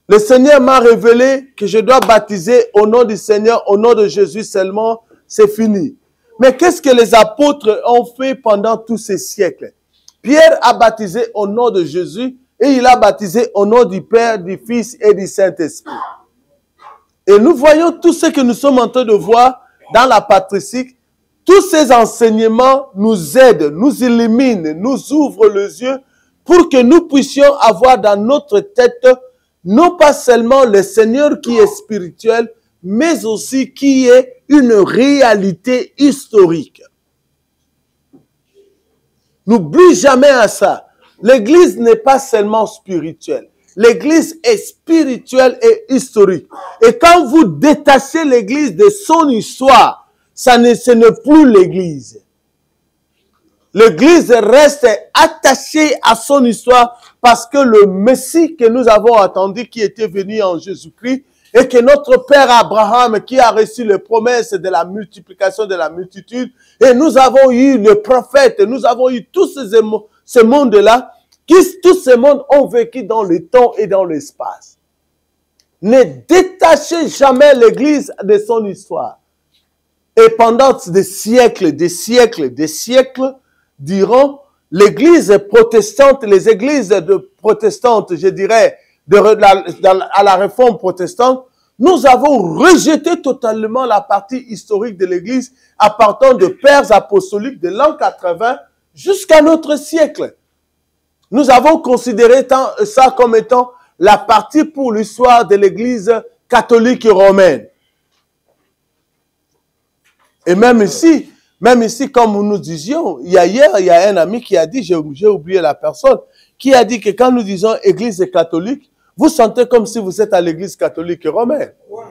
Le Seigneur m'a révélé que je dois baptiser au nom du Seigneur, au nom de Jésus seulement, c'est fini. Mais qu'est-ce que les apôtres ont fait pendant tous ces siècles? Pierre a baptisé au nom de Jésus et il a baptisé au nom du Père, du Fils et du Saint-Esprit. Et nous voyons tout ce que nous sommes en train de voir dans la patristique. Tous ces enseignements nous aident, nous illuminent, nous ouvrent les yeux pour que nous puissions avoir dans notre tête non pas seulement le Seigneur qui est spirituel, mais aussi qui est une réalité historique. N'oublie jamais à ça. L'Église n'est pas seulement spirituelle. L'Église est spirituelle et historique. Et quand vous détachez l'Église de son histoire, ce n'est plus l'Église. L'Église reste attachée à son histoire parce que le Messie que nous avons attendu, qui était venu en Jésus-Christ, et que notre père Abraham, qui a reçu les promesses de la multiplication de la multitude, et nous avons eu le prophète, nous avons eu tous ces mondes-là, tous ces mondes ont vécu dans le temps et dans l'espace. Ne détachez jamais l'Église de son histoire. Et pendant des siècles, durant l'Église protestante, les églises protestantes, je dirais, à la réforme protestante, nous avons rejeté totalement la partie historique de l'Église à partir de pères apostoliques de l'an 80 jusqu'à notre siècle. Nous avons considéré ça comme étant la partie pour l'histoire de l'Église catholique romaine. Et même ici, comme nous disions, hier, il y a un ami qui a dit, j'ai oublié la personne, qui a dit que quand nous disons Église catholique, vous sentez comme si vous êtes à l'Église catholique romaine. Ouais,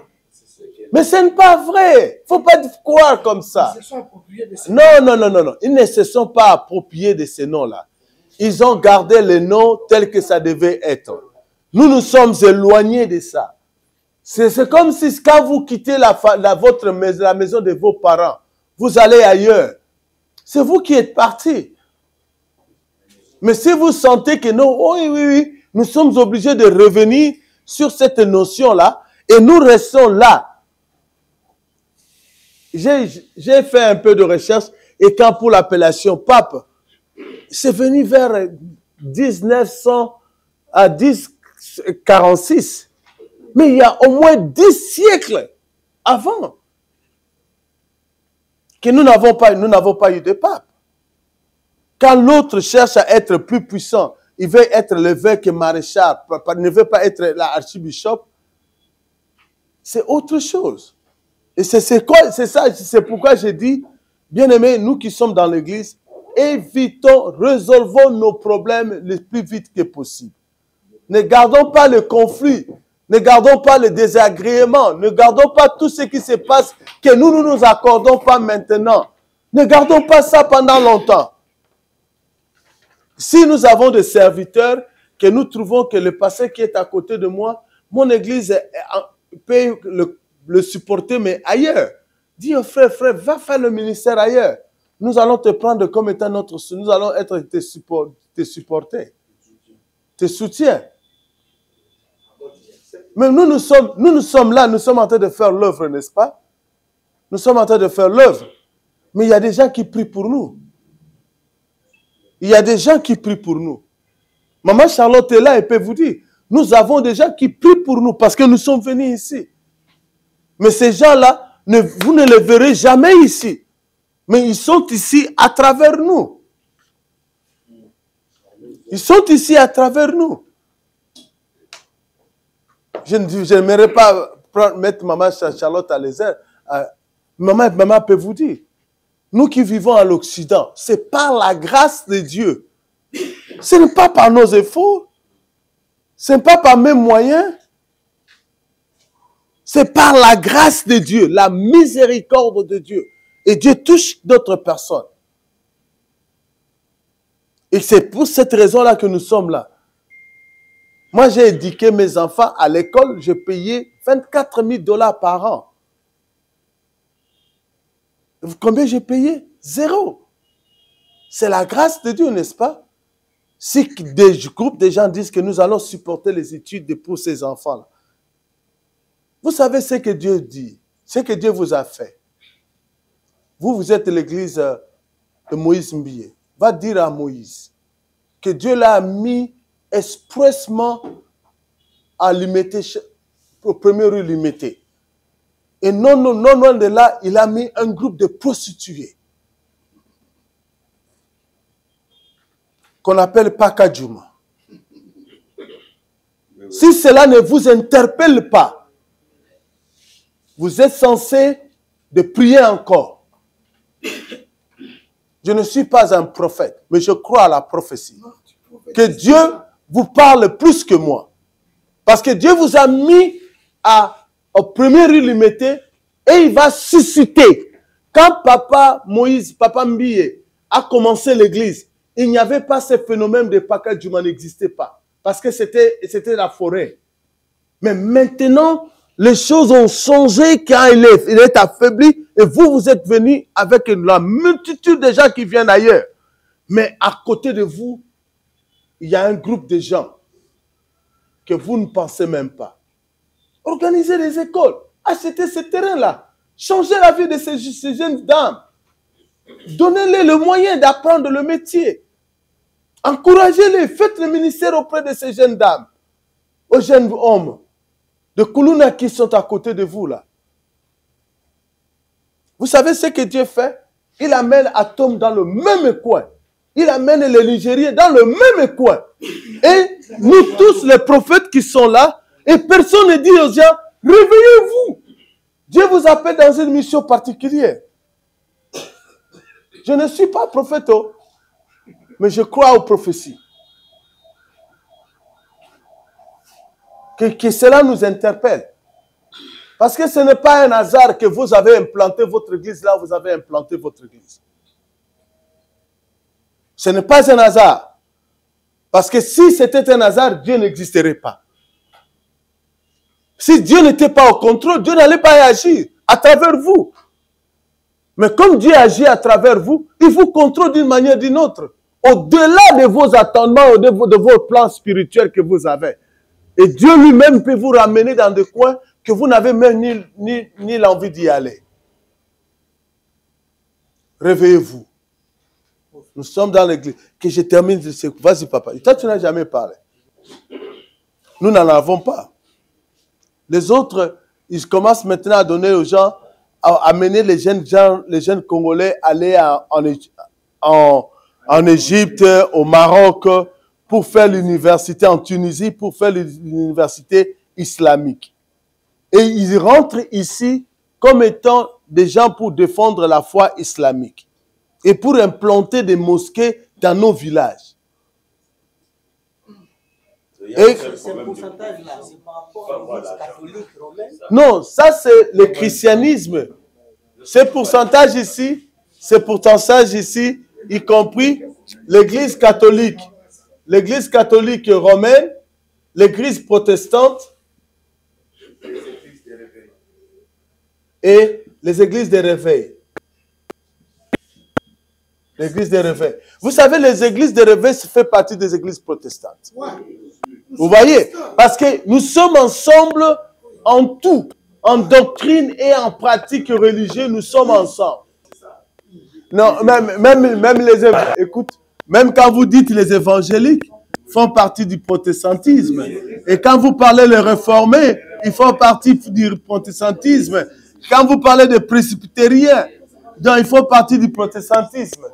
mais ce n'est pas vrai. Il ne faut pas croire comme ça. Ils se sont appropriés de ces non. Ils ne se sont pas appropriés de ces noms-là. Ils ont gardé les noms tels que ça devait être. Nous nous sommes éloignés de ça. C'est comme si quand vous quittez la maison de vos parents, vous allez ailleurs. C'est vous qui êtes partis. Mais si vous sentez que non, oui, nous sommes obligés de revenir sur cette notion-là et nous restons là. J'ai fait un peu de recherche et quand pour l'appellation pape, c'est venu vers 1046. Mais il y a au moins 10 siècles avant que nous n'avons pas eu de pape. Quand l'autre cherche à être plus puissant, il veut être l'évêque maréchal, ne veut pas être l'archibishop, c'est autre chose. Et c'est pourquoi j'ai dit, bien aimés, nous qui sommes dans l'église, résolvons nos problèmes le plus vite que possible. Ne gardons pas le conflit, ne gardons pas le désagrément, ne gardons pas tout ce qui se passe que nous ne nous accordons pas maintenant. Ne gardons pas ça pendant longtemps. Si nous avons des serviteurs, que nous trouvons que le pasteur qui est à côté de moi, mon église peut le supporter, mais ailleurs. Dis au frère, va faire le ministère ailleurs. Nous allons te prendre comme étant nous allons être tes supporters, tes soutiens. Mais nous sommes là, nous sommes en train de faire l'œuvre, n'est-ce pas? Nous sommes en train de faire l'œuvre. Mais il y a des gens qui prient pour nous. Il y a des gens qui prient pour nous. Maman Charlotte est là, elle peut vous dire, nous avons des gens qui prient pour nous parce que nous sommes venus ici. Mais ces gens-là, vous ne les verrez jamais ici. Mais ils sont ici à travers nous. Ils sont ici à travers nous. Je n'aimerais pas mettre Maman Charlotte à l'aise. Maman peut vous dire. Nous qui vivons à l'Occident, c'est par la grâce de Dieu. Ce n'est pas par nos efforts. Ce n'est pas par mes moyens. C'est par la grâce de Dieu, la miséricorde de Dieu. Et Dieu touche d'autres personnes. Et c'est pour cette raison-là que nous sommes là. Moi, j'ai éduqué mes enfants à l'école, j'ai payé 24 000 $ par an. Combien j'ai payé? 0. C'est la grâce de Dieu, n'est-ce pas? Si des groupes de gens disent que nous allons supporter les études pour ces enfants-là. Vous savez ce que Dieu dit, ce que Dieu vous a fait. Vous êtes l'église de Moïse Mbié. Va dire à Moïse que Dieu l'a mis expressement à limiter, au premier rue limité. Et non loin de là, il a mis un groupe de prostituées. qu'on appelle Pakadjouma. Si cela ne vous interpelle pas, vous êtes censé de prier encore. Je ne suis pas un prophète, mais je crois à la prophétie. Que Dieu vous parle plus que moi. Parce que Dieu vous a mis au premier rue limité et il va susciter. Quand Papa Moïse, Papa Mbiye a commencé l'église, il n'y avait pas ce phénomène de Pakadjouma, n'existait pas. Parce que c'était la forêt. Mais maintenant, les choses ont changé quand il est affaibli et vous êtes venus avec la multitude de gens qui viennent ailleurs. Mais à côté de vous, il y a un groupe de gens que vous ne pensez même pas. Organisez des écoles, achetez ce terrain-là, changez la vie de ces jeunes dames, donnez-les le moyen d'apprendre le métier, encouragez-les, faites le ministère auprès de ces jeunes dames, aux jeunes hommes de Koulouna qui sont à côté de vous là. Vous savez ce que Dieu fait? Il amène Atom dans le même coin. Il amène les Nigériens dans le même coin. Et nous tous, les prophètes qui sont là, et personne ne dit aux gens, réveillez-vous. Dieu vous appelle dans une mission particulière. Je ne suis pas prophète, mais je crois aux prophéties. Que cela nous interpelle. Parce que ce n'est pas un hasard que vous avez implanté votre église là où vous avez implanté votre église. Ce n'est pas un hasard. Parce que si c'était un hasard, Dieu n'existerait pas. Si Dieu n'était pas au contrôle, Dieu n'allait pas agir à travers vous. Mais comme Dieu agit à travers vous, il vous contrôle d'une manière ou d'une autre. Au-delà de vos attendements, de vos plans spirituels que vous avez. Et Dieu lui-même peut vous ramener dans des coins que vous n'avez même ni l'envie d'y aller. Réveillez-vous. Nous sommes dans l'église. Que je termine. Vas-y, papa. Toi, tu n'as jamais parlé. Nous n'en avons pas. Les autres, ils commencent maintenant à donner aux gens, à amener les jeunes Congolais à aller en Égypte, au Maroc, pour faire l'université en Tunisie, pour faire l'université islamique. Et ils rentrent ici comme étant des gens pour défendre la foi islamique et pour implanter des mosquées dans nos villages. Et ce pourcentage-là, c'est par rapport à l'église catholique romaine? Non, ça c'est le christianisme. Ce pourcentage ici, y compris l'église catholique romaine, l'église protestante et les églises de réveil. L'église de réveil. Vous savez, les églises de réveil font partie des églises protestantes. Vous voyez? Parce que nous sommes ensemble en tout. En doctrine et en pratique religieuse, nous sommes ensemble. Non, même quand vous dites les évangéliques font partie du protestantisme. Et quand vous parlez les réformés, ils font partie du protestantisme. Quand vous parlez des presbytériens, donc ils font partie du protestantisme.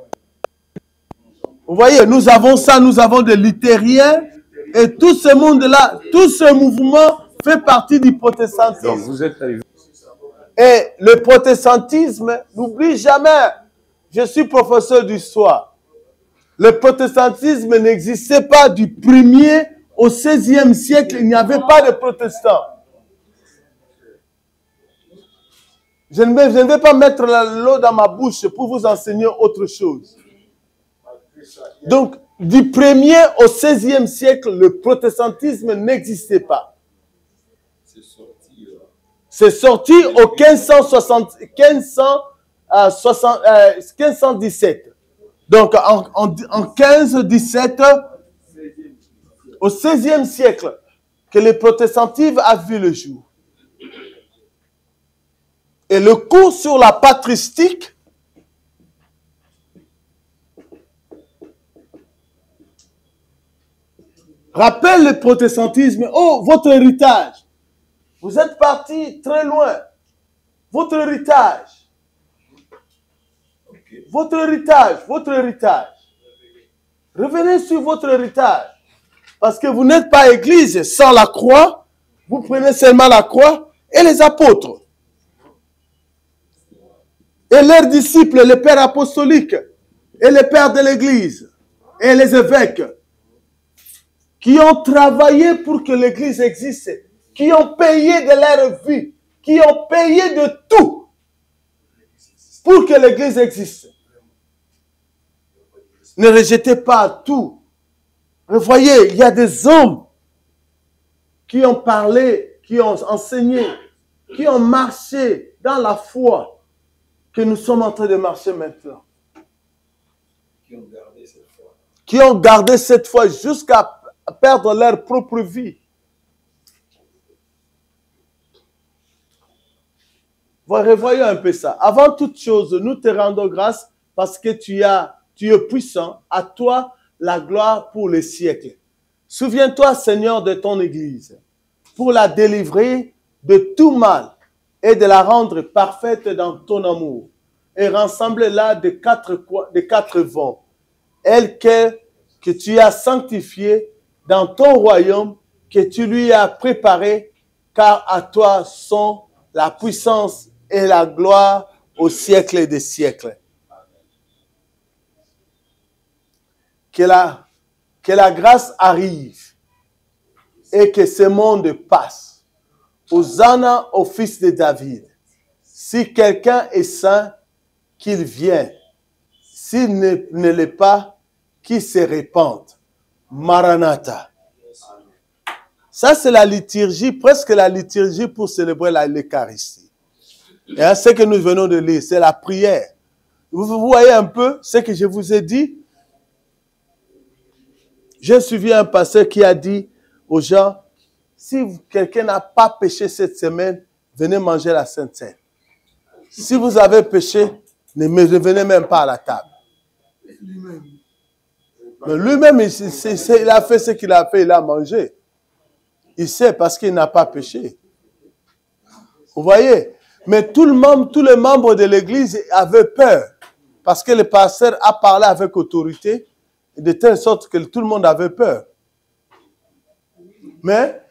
Vous voyez, nous avons ça, nous avons des luthériens, et tout ce monde-là, tout ce mouvement fait partie du protestantisme. Donc vous êtes arrivé. Et le protestantisme, n'oublie jamais, je suis professeur d'histoire. Le protestantisme n'existait pas du 1er au 16e siècle, il n'y avait pas de protestants. Je ne vais pas mettre l'eau dans ma bouche pour vous enseigner autre chose. Donc, du 1er au 16e siècle, le protestantisme n'existait pas. C'est sorti au 1517. Donc, en 1517, au 16e siècle, que le protestantisme a vu le jour. Et le cours sur la patristique rappelle le protestantisme. Oh, votre héritage. Vous êtes parti très loin. Votre héritage. Votre héritage. Revenez sur votre héritage. Parce que vous n'êtes pas église sans la croix. Vous prenez seulement la croix et les apôtres. Et leurs disciples, les pères apostoliques et les pères de l'église et les évêques qui ont travaillé pour que l'église existe, qui ont payé de leur vie, qui ont payé de tout pour que l'église existe. Ne rejetez pas tout. Vous voyez, il y a des hommes qui ont parlé, qui ont enseigné, qui ont marché dans la foi que nous sommes en train de marcher maintenant. Qui ont gardé cette foi jusqu'à perdre leur propre vie. Revoyons un peu ça. Avant toute chose, nous te rendons grâce parce que tu es puissant. À toi la gloire pour les siècles. Souviens-toi, Seigneur, de ton Église, pour la délivrer de tout mal et de la rendre parfaite dans ton amour. Et rassemble-la de quatre vents. Elle que tu as sanctifiée dans ton royaume, que tu lui as préparé, car à toi sont la puissance et la gloire au siècle des siècles. Que la grâce arrive et que ce monde passe. Hosanna au fils de David. Si quelqu'un est saint, qu'il vienne. S'il ne l'est pas, qu'il se répande. Maranatha. Ça, c'est la liturgie, presque la liturgie pour célébrer l'Eucharistie. Et ce que nous venons de lire, c'est la prière. Vous voyez un peu ce que je vous ai dit? J'ai suivi un pasteur qui a dit aux gens, si quelqu'un n'a pas péché cette semaine, venez manger la Sainte Seine. Si vous avez péché, ne venez même pas à la table. Mais lui-même, il a fait ce qu'il a fait, il a mangé. Il sait parce qu'il n'a pas péché. Vous voyez? Mais tous les membres de l'église avaient peur. Parce que le pasteur a parlé avec autorité, de telle sorte que tout le monde avait peur. Mais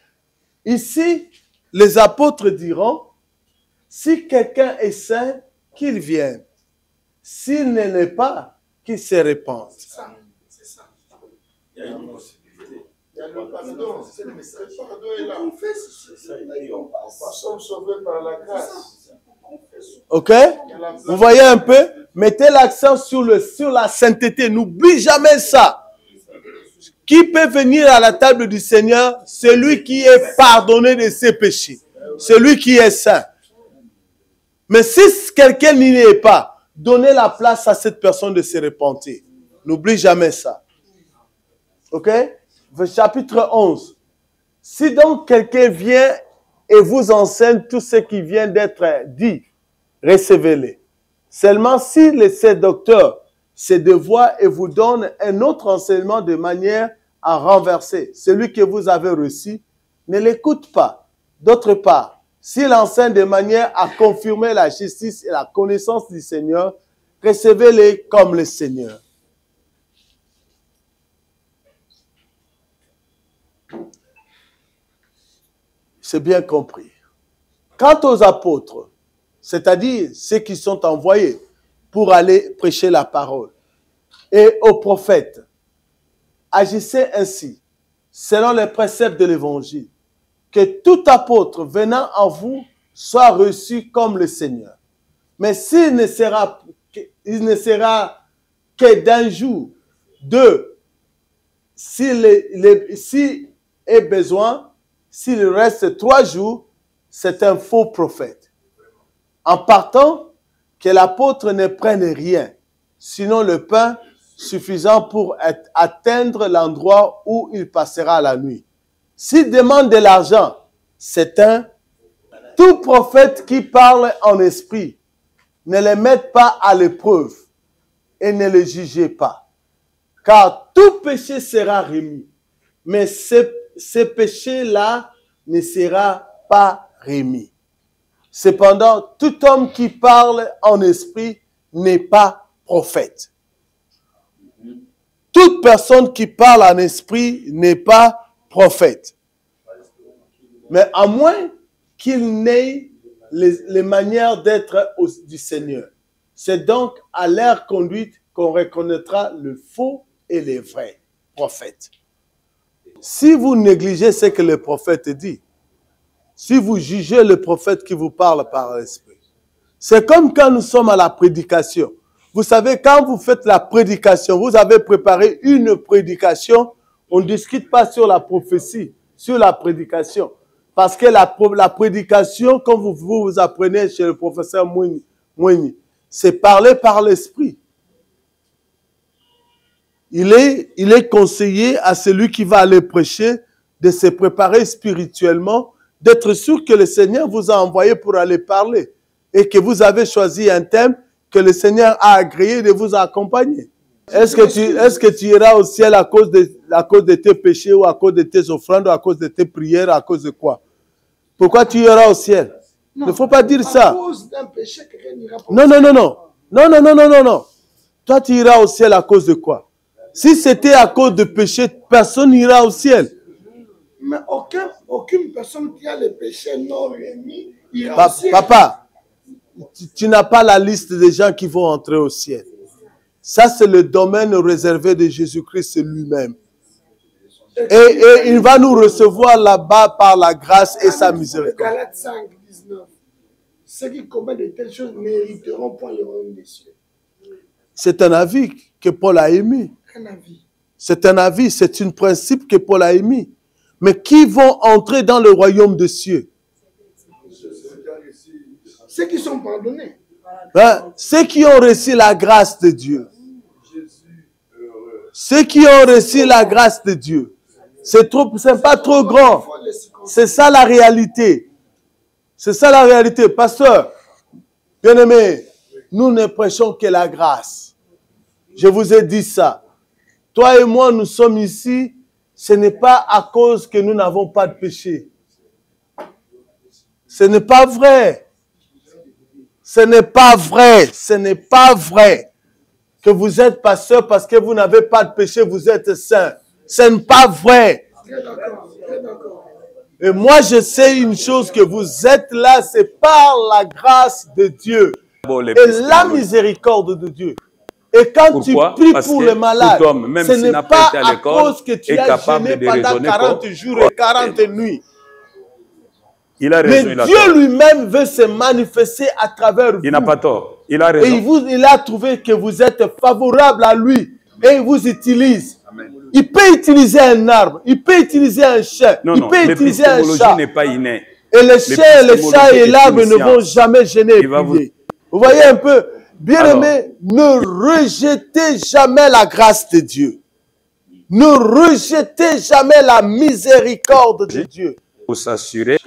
ici, les apôtres diront, si quelqu'un est saint, qu'il vienne. S'il ne l'est pas, qu'il se répande. C'est ça. Il y a une possibilité. Il y a le pardon. Le pardon est là. Nous sommes sauvés par la grâce. Ok? Vous voyez un peu? Mettez l'accent sur la sainteté. N'oublie jamais ça. Qui peut venir à la table du Seigneur? Celui qui est pardonné de ses péchés. Celui qui est saint. Mais si quelqu'un n'y est pas, donnez la place à cette personne de se repentir. N'oublie jamais ça. Ok? Chapitre 11. Si donc quelqu'un vient et vous enseigne tout ce qui vient d'être dit, recevez-le. Seulement si le séducteur se dévoie et vous donne un autre enseignement de manière à renverser celui que vous avez reçu, ne l'écoute pas. D'autre part, s'il enseigne de manière à confirmer la justice et la connaissance du Seigneur, recevez-le comme le Seigneur. C'est bien compris. Quant aux apôtres, c'est-à-dire ceux qui sont envoyés pour aller prêcher la parole, et aux prophètes, agissez ainsi, selon les préceptes de l'Évangile, que tout apôtre venant en vous soit reçu comme le Seigneur. Mais s'il ne sera que d'un jour, deux, s'il est besoin, s'il reste 3 jours, c'est un faux prophète. En partant, que l'apôtre ne prenne rien, sinon le pain suffisant pour atteindre l'endroit où il passera la nuit. S'il demande de l'argent, c'est un. Tout prophète qui parle en esprit, ne le mette pas à l'épreuve et ne le jugez pas. Car tout péché sera remis, mais ce péché-là ne sera pas remis. Cependant, tout homme qui parle en esprit n'est pas prophète. toute personne qui parle en esprit n'est pas prophète. Mais à moins qu'il n'ait les manières d'être du Seigneur. C'est donc à leur conduite qu'on reconnaîtra le faux et les vrais prophètes. Si vous négligez ce que le prophète dit, si vous jugez le prophète qui vous parle par l'esprit, c'est comme quand nous sommes à la prédication. Vous savez, quand vous faites la prédication, vous avez préparé une prédication, on ne discute pas sur la prophétie, sur la prédication. Parce que la prédication, comme vous apprenez chez le professeur Mouni, c'est parler par l'esprit. Il est conseillé à celui qui va aller prêcher de se préparer spirituellement, d'être sûr que le Seigneur vous a envoyé pour aller parler et que vous avez choisi un thème que le Seigneur a agréé de vous accompagner. Est-ce que tu iras au ciel à cause de tes péchés ou à cause de tes offrandes ou à cause de tes prières, à cause de quoi? Pourquoi tu iras au ciel? Il ne faut pas dire ça. À cause d'un péché, quelqu'un n'ira pas au Non, ciel. non, non, non. Non, non, non, non, non, non. Toi, tu iras au ciel à cause de quoi? Si c'était à cause de péché, personne n'ira au ciel. Mais aucune personne qui a le péché non remis ira au ciel. Papa, tu n'as pas la liste des gens qui vont entrer au ciel. Ça, c'est le domaine réservé de Jésus-Christ lui-même. Et il va nous recevoir là-bas par la grâce et sa miséricorde. Galates 5, 19. Ceux qui commettent de telles choses n'hériteront point le royaume des cieux. C'est un avis que Paul a émis. Un avis. C'est un avis, c'est un principe que Paul a émis. Mais qui vont entrer dans le royaume des cieux? Ceux qui sont pardonnés. Hein? Ceux qui ont reçu la grâce de Dieu. Ceux qui ont reçu la grâce de Dieu. C'est pas trop grand. C'est ça la réalité. C'est ça la réalité. Pasteur, bien-aimé, nous ne prêchons que la grâce. Je vous ai dit ça. Toi et moi, nous sommes ici. Ce n'est pas à cause que nous n'avons pas de péché. Ce n'est pas vrai. Ce n'est pas vrai. Ce n'est pas vrai que vous êtes pasteur parce que vous n'avez pas de péché, vous êtes saint. Ce n'est pas vrai. Très d'accord, très d'accord. Et moi, je sais une chose, que vous êtes là, c'est par la grâce de Dieu et la miséricorde de Dieu. Et quand tu pries pour les malades, ce n'est pas à cause que tu as jeûné pendant 40 jours et 40 nuits. Mais Dieu lui-même veut se manifester à travers vous. Il n'a pas tort. Il a raison. Et il a trouvé que vous êtes favorable à lui. Et il vous utilise. Amen. Il peut utiliser un arbre. Il peut utiliser un chien. Non, il non, peut utiliser un chat. n'est pas inné. Et le chat et l'arbre ne vont jamais gêner et plier. Vous voyez un peu? Bien-aimé, ne rejetez jamais la grâce de Dieu. Ne rejetez jamais la miséricorde de Dieu. Pour s'assurer.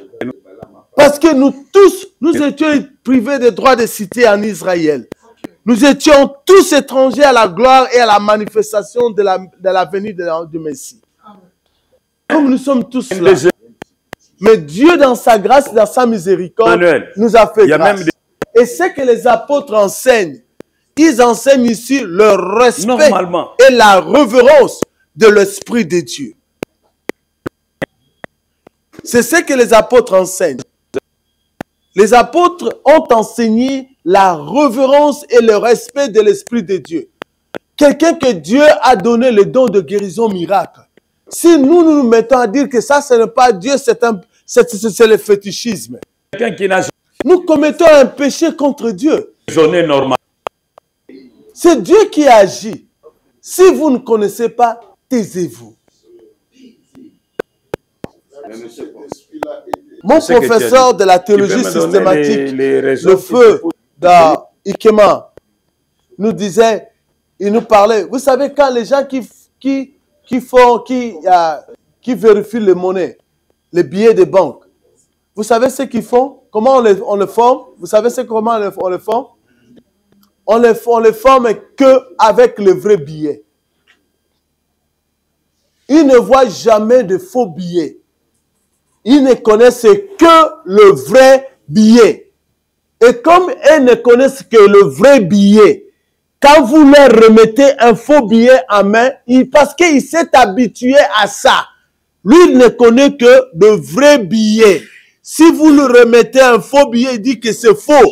Parce que nous tous, nous étions privés des droits de cité en Israël. Nous étions tous étrangers à la gloire et à la manifestation de la venue du Messie. Comme nous sommes tous là. Mais Dieu, dans sa grâce, dans sa miséricorde, nous a fait grâce. Et ce que les apôtres enseignent, ils enseignent ici le respect et la révérence de l'Esprit de Dieu. C'est ce que les apôtres enseignent. Les apôtres ont enseigné la révérence et le respect de l'Esprit de Dieu. Quelqu'un que Dieu a donné le don de guérison miracle. Si nous mettons à dire que ça, ce n'est pas Dieu, c'est le fétichisme. Quelqu'un qui n'a Nous commettons un péché contre Dieu. jamais normal. C'est Dieu qui agit. Si vous ne connaissez pas, taisez-vous. Mon professeur de la théologie systématique, le feu d'Ikema, nous disait, il nous parlait. Vous savez, quand les gens qui vérifient les monnaies, les billets de banque, vous savez ce qu'ils font? Comment on le forme? Vous savez comment on le forme? On le forme qu'avec le vrai billet. Ils ne voient jamais de faux billets. Ils ne connaissent que le vrai billet. Et comme ils ne connaissent que le vrai billet, quand vous leur remettez un faux billet en main, parce qu'il s'est habitué à ça. Lui, il ne connaît que de vrais billets. Si vous lui remettez un faux billet, il dit que c'est faux.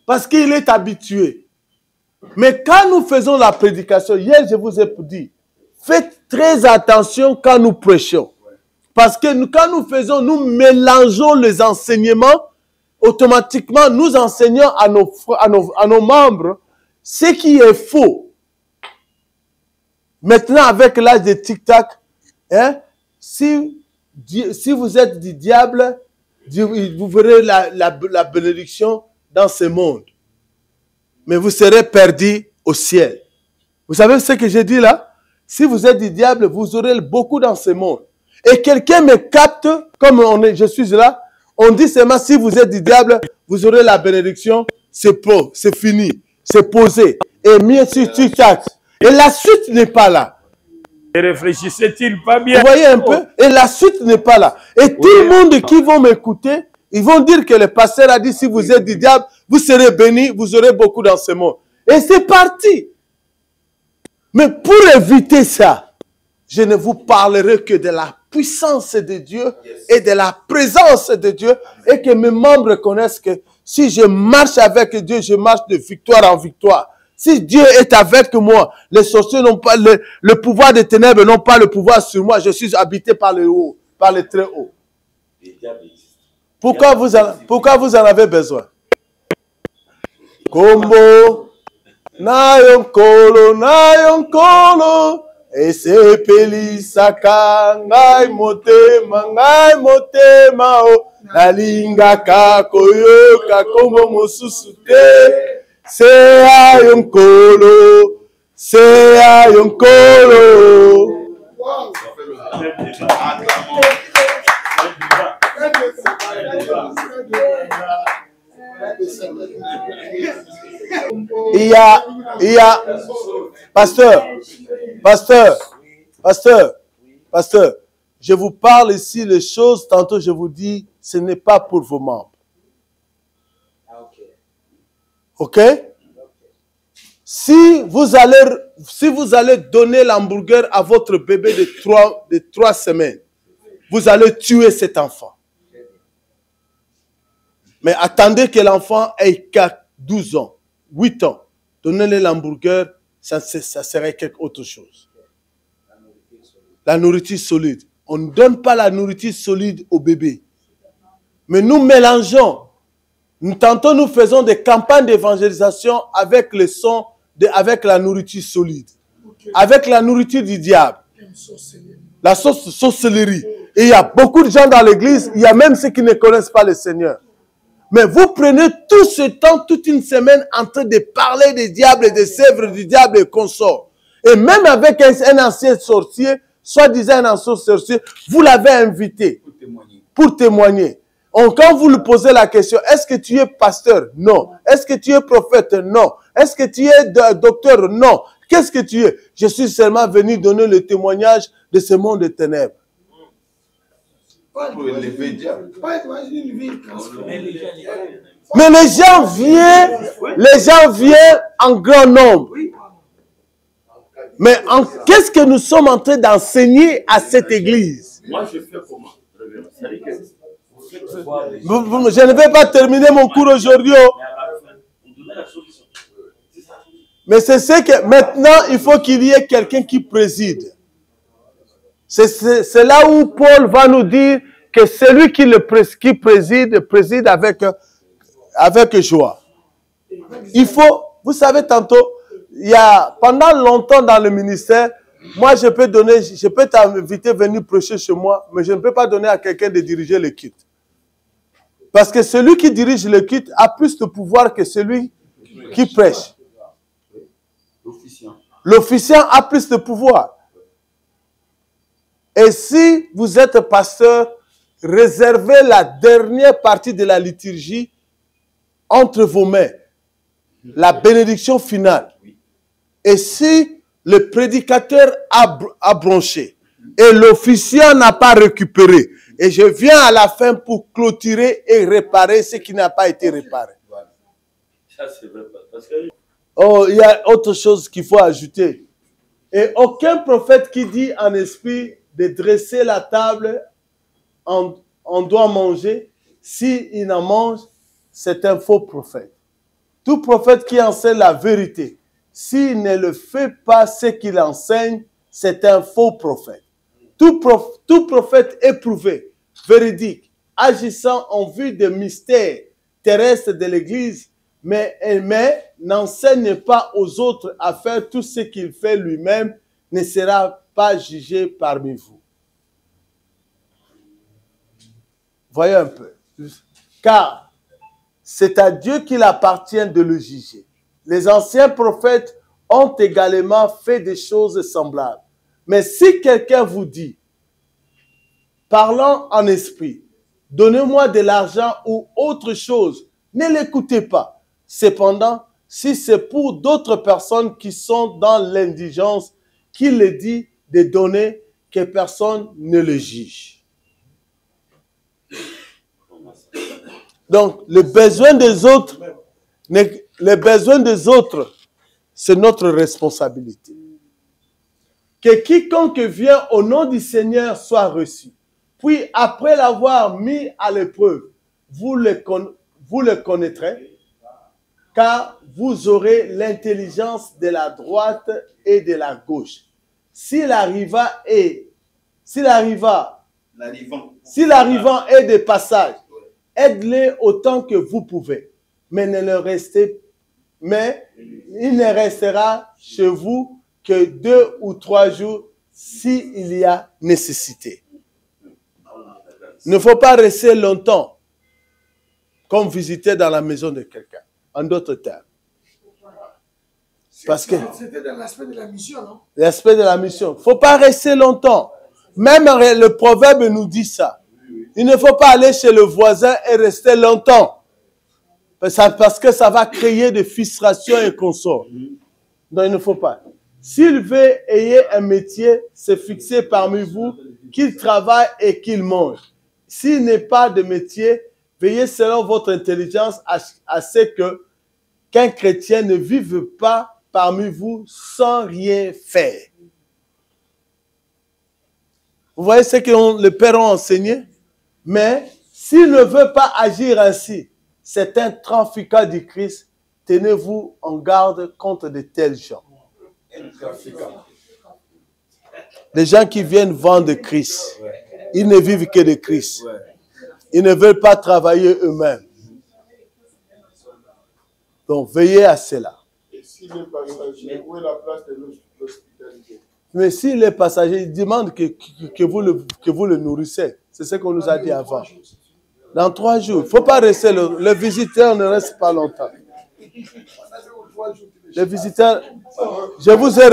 Parce qu'il est habitué. Mais quand nous faisons la prédication, hier je vous ai dit, faites très attention quand nous prêchons. Parce que quand nous mélangeons les enseignements, automatiquement, nous enseignons à nos membres ce qui est faux. Maintenant, avec l'âge de tic-tac, hein, si vous êtes du diable, vous verrez la bénédiction dans ce monde. Mais vous serez perdu au ciel. Vous savez ce que j'ai dit là? Si vous êtes du diable, vous aurez beaucoup dans ce monde. Et quelqu'un me capte, comme je suis là, on dit seulement si vous êtes du diable, vous aurez la bénédiction, c'est fini, c'est posé. Et mieux sur tic-tac. Et la suite n'est pas là. Et réfléchissait-il pas bien? Vous voyez un peu? Et la suite n'est pas là. Et tout le monde qui vont m'écouter, ils vont dire que le pasteur a dit si vous êtes du diable, vous serez bénis, vous aurez beaucoup dans ce monde. Et c'est parti. Mais pour éviter ça, je ne vous parlerai que de la puissance de Dieu et de la présence de Dieu et que mes membres connaissent que si je marche avec Dieu, je marche de victoire en victoire. Si Dieu est avec moi, les sorciers n'ont pas le pouvoir des ténèbres, n'ont pas le pouvoir sur moi. Je suis habité par le haut, par le très haut. Pourquoi vous en avez besoin? Kombo, nayonkolo, esepeli saka, ngai motema o, nalingaka koyoka kombo mosusu te. C'est ayonkolo. Il y a, pasteur, je vous parle ici les choses, tantôt je vous dis, ce n'est pas pour vos membres. Ok? Si vous allez donner l'hamburger à votre bébé de 3 semaines, vous allez tuer cet enfant. Mais attendez que l'enfant ait 12 ans, 8 ans. Donnez-le l'hamburger, ça serait quelque autre chose. La nourriture solide. On ne donne pas la nourriture solide au bébé. Mais nous mélangeons. Tantôt, nous faisons des campagnes d'évangélisation avec le son, avec la nourriture solide. Avec la nourriture du diable. La sorcellerie. Et il y a beaucoup de gens dans l'église, il y a même ceux qui ne connaissent pas le Seigneur. Mais vous prenez tout ce temps, toute une semaine, en train de parler des diables, des œuvres du diable et consorts. Et même avec un ancien sorcier, soi-disant un ancien sorcier, vous l'avez invité pour témoigner. Quand vous lui posez la question, est-ce que tu es pasteur? Non. Est-ce que tu es prophète? Non. Est-ce que tu es docteur? Non. Qu'est-ce que tu es? Je suis seulement venu donner le témoignage de ce monde de ténèbres. Mais les gens viennent en grand nombre. Mais qu'est-ce que nous sommes en train d'enseigner à cette église? Moi, je fais comment? Je ne vais pas terminer mon cours aujourd'hui. Mais c'est ce que maintenant, il faut qu'il y ait quelqu'un qui préside. C'est là où Paul va nous dire que celui qui préside avec joie. Il faut, vous savez, tantôt, pendant longtemps dans le ministère, moi je peux t'inviter à venir prêcher chez moi, mais je ne peux pas donner à quelqu'un de diriger le culte. Parce que celui qui dirige le culte a plus de pouvoir que celui qui prêche. L'officiant a plus de pouvoir. Et si vous êtes pasteur, réservez la dernière partie de la liturgie entre vos mains. La bénédiction finale. Et si le prédicateur a bronché et l'officiant n'a pas récupéré, et je viens à la fin pour clôturer et réparer ce qui n'a pas été réparé. Ça, c'est vrai. Parce que Oh, il y a autre chose qu'il faut ajouter. Et aucun prophète qui dit en esprit de dresser la table, on doit manger. S'il en mange, c'est un faux prophète. Tout prophète qui enseigne la vérité, s'il ne le fait pas ce qu'il enseigne, c'est un faux prophète. Tout prophète éprouvé, véridique, agissant en vue des mystères terrestres de l'Église, mais n'enseigne pas aux autres à faire tout ce qu'il fait lui-même, ne sera pas jugé parmi vous. Voyez un peu. Car c'est à Dieu qu'il appartient de le juger. Les anciens prophètes ont également fait des choses semblables. Mais si quelqu'un vous dit, parlant en esprit, donnez-moi de l'argent ou autre chose, ne l'écoutez pas. Cependant, si c'est pour d'autres personnes qui sont dans l'indigence, qu'il le dit de donner, que personne ne le juge. Donc, le besoin des autres, c'est notre responsabilité. Que quiconque vient au nom du Seigneur soit reçu. Puis, après l'avoir mis à l'épreuve, vous le connaîtrez, car vous aurez l'intelligence de la droite et de la gauche. S'il arrivant est de passage, aide-les autant que vous pouvez, mais il ne restera chez vous que 2 ou 3 jours s'il y a nécessité. Il ne faut pas rester longtemps comme visiter dans la maison de quelqu'un, en d'autres termes. Parce que c'était dans l'aspect de la mission, non? L'aspect de la mission. Il ne faut pas rester longtemps. Même le proverbe nous dit ça. Il ne faut pas aller chez le voisin et rester longtemps. Parce que ça va créer des frustrations et consorts. Donc il ne faut pas. S'il veut ayez un métier, c'est fixé parmi vous, qu'il travaille et qu'il mange. S'il n'est pas de métier, veillez selon votre intelligence à ce qu'un chrétien ne vive pas parmi vous sans rien faire. Vous voyez ce que les pères ont enseigné? Mais s'il ne veut pas agir ainsi, c'est un trafiquant du Christ. Tenez-vous en garde contre de tels gens. Les gens qui viennent vendre Christ, ils ne vivent que de Christ. Ils ne veulent pas travailler eux-mêmes. Donc, veillez à cela. Et si les passagers, où est la place de l'hospitalité? Mais si les passagers ils demandent que vous le nourrissez, c'est ce qu'on nous a dit avant. Dans 3 jours. Il ne faut pas rester, le visiteur ne reste pas longtemps. Les visiteurs, je vous ai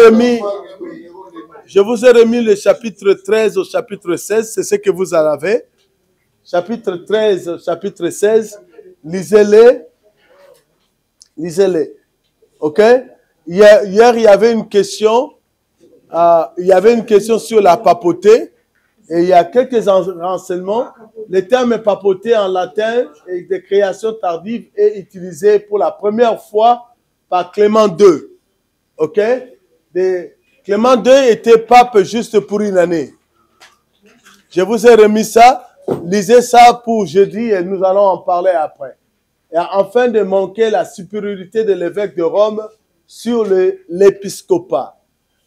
remis le chapitre 13 au chapitre 16, c'est ce que vous en avez. Chapitre 13 au chapitre 16, lisez-les. Lisez-les. OK? Hier, il y avait une question. Sur la papauté. Et il y a quelques renseignements. Le terme papauté en latin et de création tardive est utilisé pour la première fois par Clément II. OK? Clément II était pape juste pour une année. Je vous ai remis ça. Lisez ça pour jeudi et nous allons en parler après. Et afin de manquer la supériorité de l'évêque de Rome sur l'épiscopat.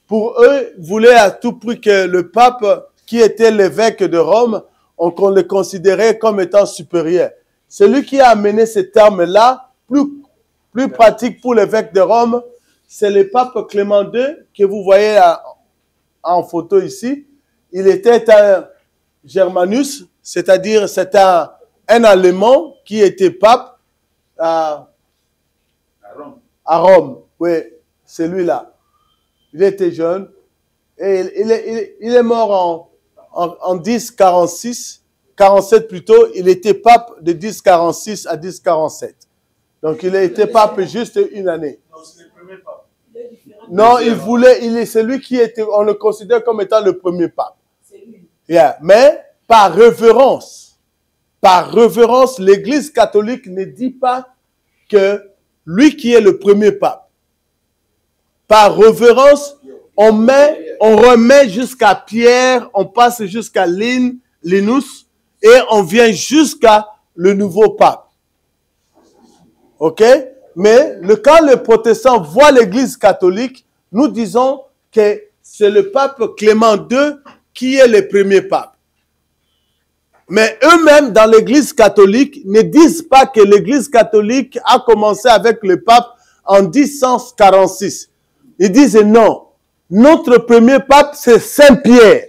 Pour eux, ils voulaient à tout prix que le pape, qui était l'évêque de Rome, qu'on le considérait comme étant supérieur. Celui qui a amené ce terme-là, plus pratique pour l'évêque de Rome, c'est le pape Clément II, que vous voyez en photo ici. Il était un Germanus, c'est-à-dire c'est un Allemand qui était pape à Rome. Oui, c'est lui-là. Il était jeune et il est mort en 1046, 47 plutôt. Il était pape de 1046 à 1047. Donc il a été pape juste une année. Non, c'est le premier pape. Non, c'est lui qui était, on le considère comme étant le premier pape. Yeah. Mais par révérence, l'Église catholique ne dit pas que lui qui est le premier pape. par révérence, on remet jusqu'à Pierre, on passe jusqu'à Linus, et on vient jusqu'à le nouveau pape. Ok? Mais quand les protestants voient l'église catholique, nous disons que c'est le pape Clément II qui est le premier pape. Mais eux-mêmes, dans l'église catholique, ne disent pas que l'église catholique a commencé avec le pape en 1046. Ils disent non. Notre premier pape, c'est Saint-Pierre.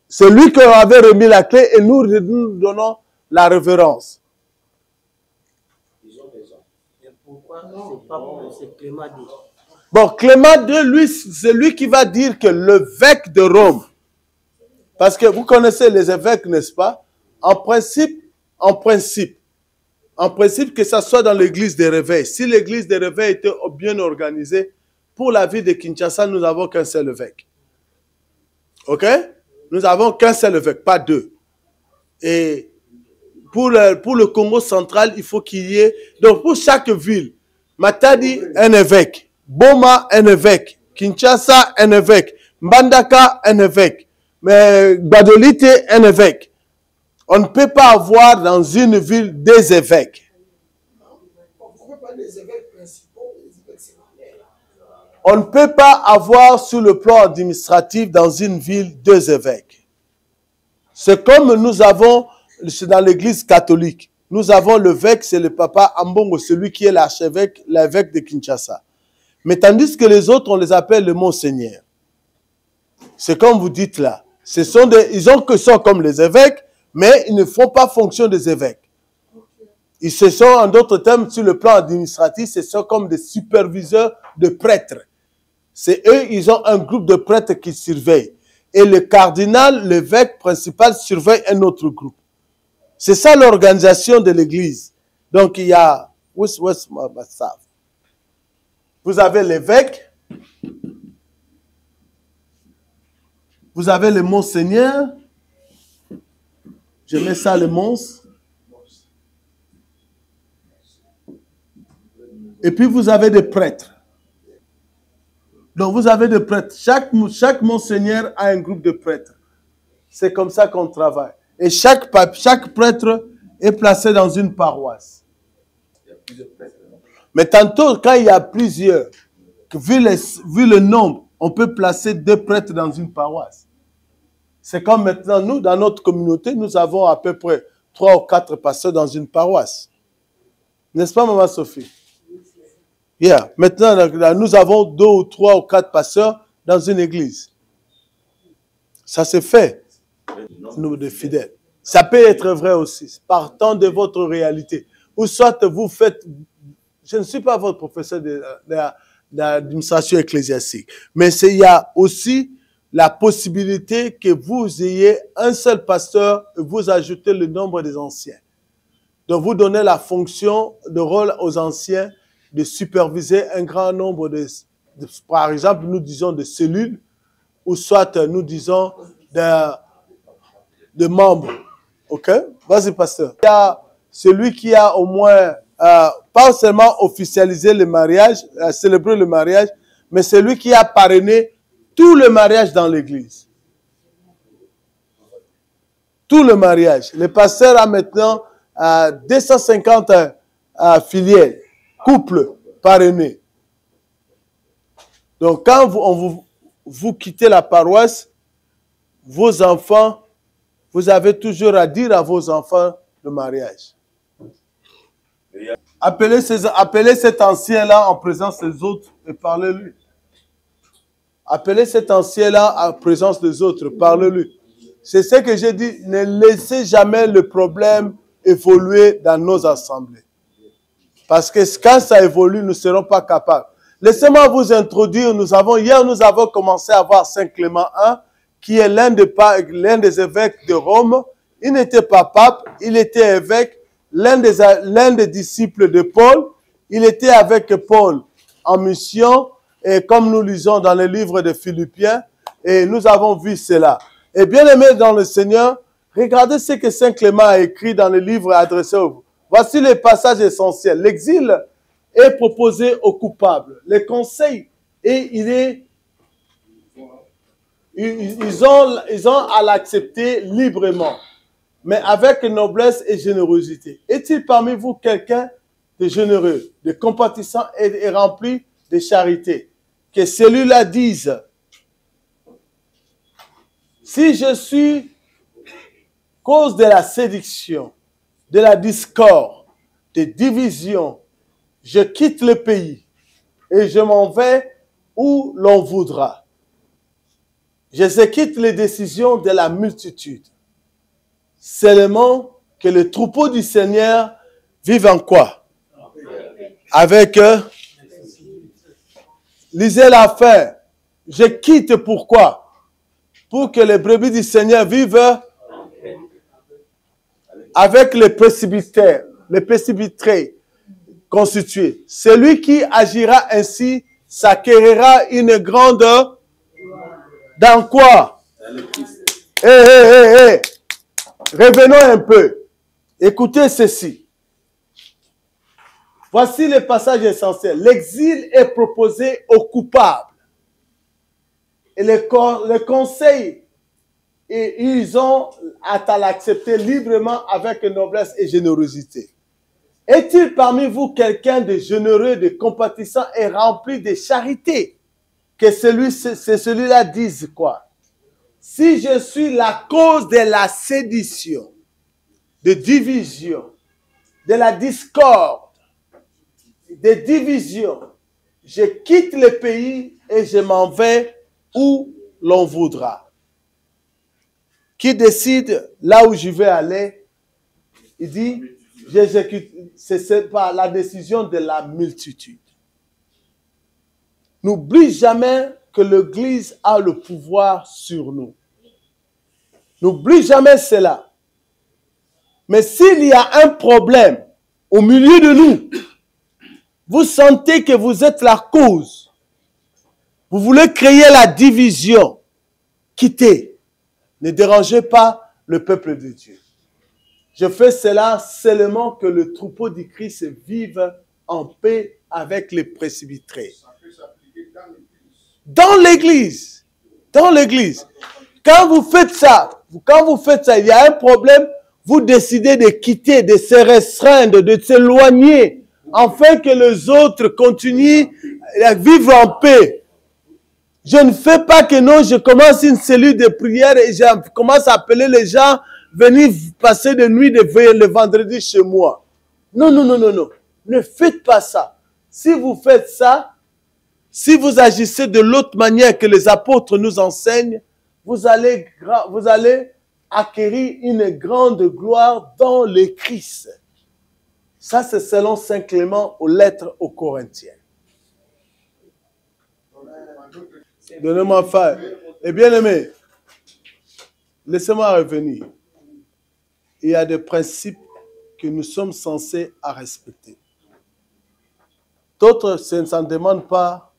C'est lui qui avait remis la clé et nous donnons la révérence. Ils ont raison. Mais pourquoi c'est pas c'est Clément II? Bon, Clément II, lui, c'est lui qui va dire que l'évêque de Rome, parce que vous connaissez les évêques, n'est-ce pas? En principe, que ça soit dans l'église des réveils. Si l'église des réveils était bien organisée, pour la vie de Kinshasa, nous n'avons qu'un seul évêque. Ok? Nous n'avons qu'un seul évêque, pas deux. Et pour le Congo central, il faut qu'il y ait... Donc, pour chaque ville, Matadi, un évêque. Boma, un évêque. Kinshasa, un évêque. Mbandaka, un évêque. Mais Gbadolite, un évêque. On ne peut pas avoir dans une ville des évêques. On ne peut pas des évêques principaux, des évêques secondaires. On ne peut pas avoir sur le plan administratif dans une ville deux évêques. C'est comme nous avons dans l'église catholique. Nous avons l'évêque, c'est le papa Ambongo, celui qui est l'archevêque, l'évêque de Kinshasa. Mais tandis que les autres, on les appelle le Monseigneur. C'est comme vous dites là. Ils sont comme les évêques, mais ils ne font pas fonction des évêques. Ils se sont, en d'autres termes, sur le plan administratif, ce sont comme des superviseurs de prêtres. C'est eux, ils ont un groupe de prêtres qui surveillent. Et le cardinal, l'évêque principal, surveille un autre groupe. C'est ça l'organisation de l'église. Donc il y a... Vous avez l'évêque. Vous avez le monseigneur. Je mets ça le monstre. Et puis vous avez des prêtres. Donc vous avez des prêtres. Chaque monseigneur a un groupe de prêtres. C'est comme ça qu'on travaille. Et chaque prêtre est placé dans une paroisse. Mais tantôt, quand il y a plusieurs, vu le nombre, on peut placer 2 prêtres dans une paroisse. C'est comme maintenant, nous, dans notre communauté, nous avons à peu près 3 ou 4 pasteurs dans une paroisse. N'est-ce pas, Maman Sophie? Yeah. Maintenant, nous avons 2 ou 3 ou 4 pasteurs dans une église. Ça se fait, nous, des fidèles. Ça peut être vrai aussi, partant de votre réalité. Ou soit vous faites... Je ne suis pas votre professeur d'administration ecclésiastique, mais il y a aussi la possibilité que vous ayez un seul pasteur et vous ajoutez le nombre des anciens. Donc, vous donnez la fonction de rôle aux anciens de superviser un grand nombre par exemple, nous disons de cellules, ou soit nous disons de membres. OK? Vas-y, pasteur. Il y a celui qui a au moins, pas seulement officialisé le mariage, célébré le mariage, mais celui qui a parrainé tout le mariage dans l'église. Tout le mariage. Le pasteur a maintenant 250 filiales, couples parrainés. Donc, quand vous quittez la paroisse, vos enfants, vous avez toujours à dire à vos enfants le mariage. Appelez cet ancien-là en présence des autres et parlez-lui. Appelez cet ancien-là en présence des autres, parlez-lui. C'est ce que j'ai dit, ne laissez jamais le problème évoluer dans nos assemblées. Parce que quand ça évolue, nous ne serons pas capables. Laissez-moi vous introduire, hier nous avons commencé à voir Saint Clément I, qui est l'un des évêques de Rome. Il n'était pas pape, il était évêque, l'un des disciples de Paul. Il était avec Paul en mission, et comme nous lisons dans le livre de Philippiens, et nous avons vu cela. Et bien aimé dans le Seigneur, regardez ce que Saint Clément a écrit dans le livre adressé aux vous. Voici les passages essentiels. L'exil est proposé au coupable. Le conseil, et ils ont à l'accepter librement, mais avec noblesse et générosité. Est-il parmi vous quelqu'un de généreux, de compatissant et rempli de charité? Que celui-là dise, si je suis cause de la séduction, de la discorde, de division, je quitte le pays et je m'en vais où l'on voudra. J'exécute les décisions de la multitude. Seulement que le troupeau du Seigneur vive en quoi? Avec lisez la fin. Je quitte pourquoi? Pour que les brebis du Seigneur vivent avec les précipités constitués. Celui qui agira ainsi s'acquérera une grande... Dans quoi? Revenons un peu. Écoutez ceci. Voici le passage essentiel. L'exil est proposé aux coupables. Et le conseil, et ils ont à l'accepter librement avec noblesse et générosité. Est-il parmi vous quelqu'un de généreux, de compatissant et rempli de charité? Que celui-là dise quoi? Si je suis la cause de la sédition, de division, de la discorde, de division, je quitte le pays et je m'en vais où l'on voudra. Qui décide là où je vais aller? Il dit, j'exécute. C'est par la décision de la multitude. N'oublie jamais que l'Église a le pouvoir sur nous. N'oublie jamais cela. Mais s'il y a un problème au milieu de nous, vous sentez que vous êtes la cause, vous voulez créer la division, quittez. Ne dérangez pas le peuple de Dieu. Je fais cela seulement que le troupeau du Christ vive en paix avec les presbytères. Dans l'église. Dans l'église. Quand vous faites ça, il y a un problème, vous décidez de quitter, de se restreindre, de s'éloigner, afin que les autres continuent à vivre en paix. Je ne fais pas que non, je commence une cellule de prière et je commence à appeler les gens, venir passer de nuit de veille le vendredi chez moi. Non, non, non, non, non. Ne faites pas ça. Si vous faites ça, si vous agissez de l'autre manière que les apôtres nous enseignent, vous allez acquérir une grande gloire dans le Christ. Ça, c'est selon Saint Clément aux lettres aux Corinthiens. Donnez-moi faim. Et bien aimé, laissez-moi revenir. Il y a des principes que nous sommes censés à respecter. D'autres ne s'en demandent pas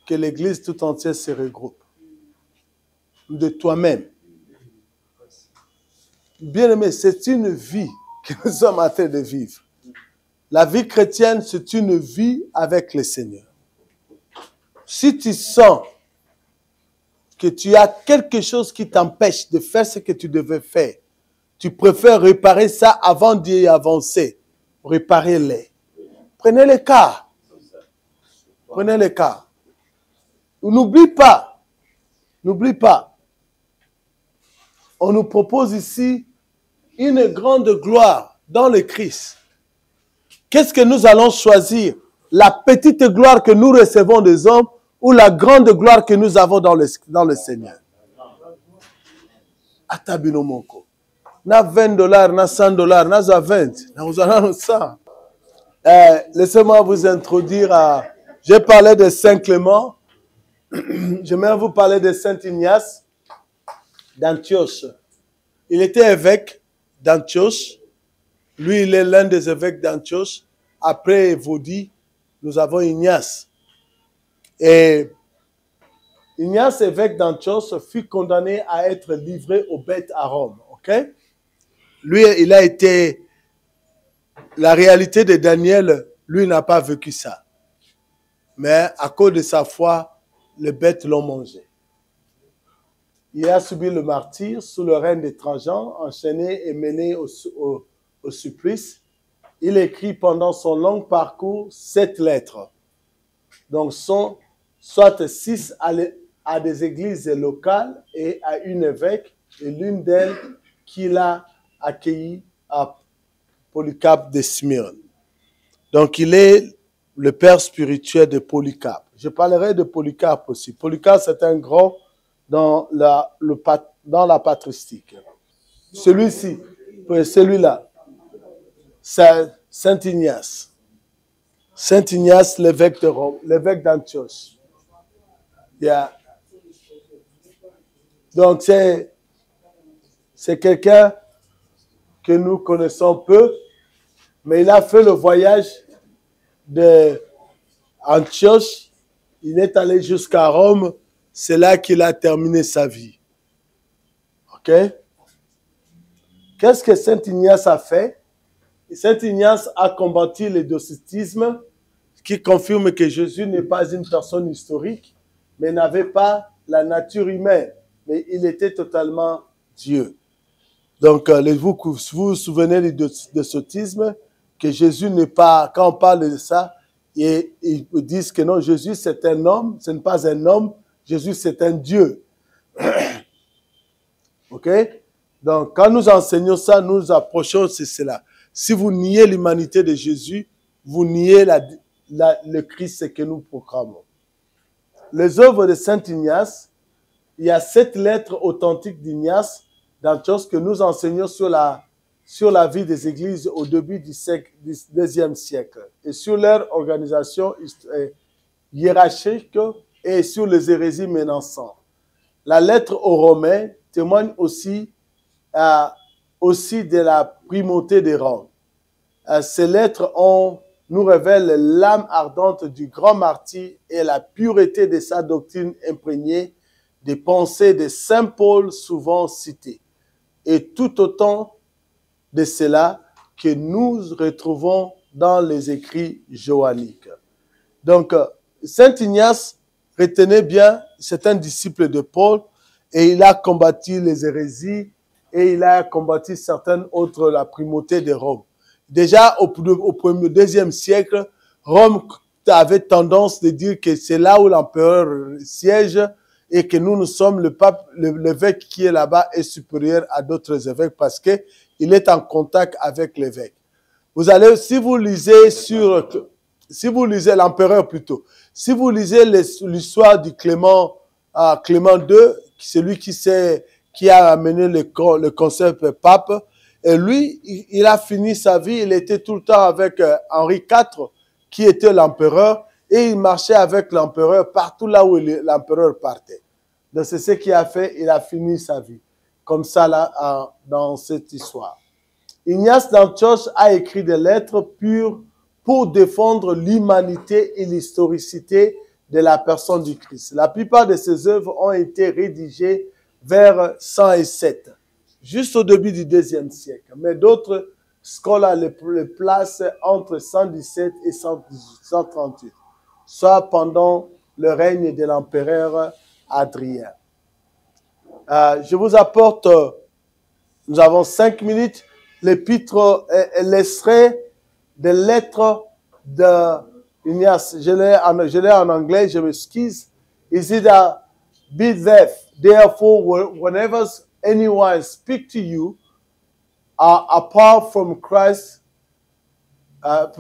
que l'Église tout entière se regroupe. De toi-même. Bien-aimé, c'est une vie que nous sommes en train de vivre. La vie chrétienne, c'est une vie avec le Seigneur. Si tu sens que tu as quelque chose qui t'empêche de faire ce que tu devais faire, tu préfères réparer ça avant d'y avancer. Réparez-les. Prenez les cas. Prenez les cas. N'oublie pas. N'oublie pas. On nous propose ici une grande gloire dans le Christ. Qu'est-ce que nous allons choisir? La petite gloire que nous recevons des hommes ou la grande gloire que nous avons dans le Seigneur? Atabinomoko. Na $20, na $100, na za 20. Na uzana 100. Laissez-moi vous introduire à... J'ai parlé de Saint Clément. J'aimerais vous parler de Saint Ignace d'Antioche. Il était évêque d'Antioche. Lui, il est l'un des évêques d'Antioche. Après Évodie, nous avons Ignace. Et Ignace, évêque d'Antioche, fut condamné à être livré aux bêtes à Rome. Okay? Lui, il a été... La réalité de Daniel lui n'a pas vécu ça. Mais à cause de sa foi, les bêtes l'ont mangé. Il a subi le martyre sous le règne de Trajan, enchaîné et mené au supplice. Il écrit pendant son long parcours 7 lettres. Donc, soit 6 à des églises locales et à une évêque, et l'une d'elles qu'il a accueillie à Polycarpe de Smyrne. Donc, il est le père spirituel de Polycarpe. Je parlerai de Polycarpe aussi. Polycarpe, c'est un grand dans la patristique. Celui-ci, celui-là, c'est Saint Ignace. Saint Ignace, l'évêque de Rome, l'évêque d'Antioche. Yeah. Donc, c'est quelqu'un que nous connaissons peu, mais il a fait le voyage d'Antioche. Il est allé jusqu'à Rome. C'est là qu'il a terminé sa vie. OK? Qu'est-ce que Saint Ignace a fait? Saint Ignace a combattu le docetisme qui confirme que Jésus n'est pas une personne historique, mais n'avait pas la nature humaine, mais il était totalement Dieu. Donc, vous vous souvenez du docetisme, que Jésus n'est pas, quand on parle de ça, ils disent que non, Jésus c'est un homme, ce n'est pas un homme, Jésus c'est un Dieu. OK? Donc, quand nous enseignons ça, nous approchons, c'est cela. Si vous niez l'humanité de Jésus, vous niez le Christ que nous proclamons. Les œuvres de Saint Ignace, il y a 7 lettres authentiques d'Ignace d'Antioche que nous enseignons sur la vie des églises au début du deuxième siècle et sur leur organisation hiérarchique et sur les hérésies menaçantes. La lettre aux Romains témoigne aussi de la primauté de Rome. Ces lettres nous révèlent l'âme ardente du grand martyr et la pureté de sa doctrine imprégnée des pensées de Saint Paul souvent citées. Et tout autant de cela que nous retrouvons dans les écrits johanniques. Donc, Saint Ignace, retenez bien, c'est un disciple de Paul et il a combattu les hérésies et il a combattu certaines autres, la primauté de Rome. Déjà au deuxième siècle, Rome avait tendance de dire que c'est là où l'empereur siège et que nous sommes le pape, l'évêque qui est là-bas est supérieur à d'autres évêques parce que il est en contact avec l'évêque. Vous allez, si vous lisez l'empereur plutôt, si vous lisez l'histoire du Clément II, celui qui a amené le concept pape, et lui, il a fini sa vie, il était tout le temps avec Henri IV, qui était l'empereur, et il marchait avec l'empereur partout là où l'empereur partait. Donc c'est ce qu'il a fait, il a fini sa vie. Comme ça, là, dans cette histoire. Ignace d'Antioche a écrit des lettres pures pour défendre l'humanité et l'historicité de la personne du Christ. La plupart de ses œuvres ont été rédigées vers 107, juste au début du deuxième siècle. Mais d'autres scholars les placent entre 117 et 138, soit pendant le règne de l'empereur Adrien. Je vous apporte, nous avons 5 minutes, l'épître, l'extrait des lettres de Ignace. Je l'ai en anglais, je m'excuse. Is it be deaf, therefore, whenever anyone speak to you, apart from Christ, apart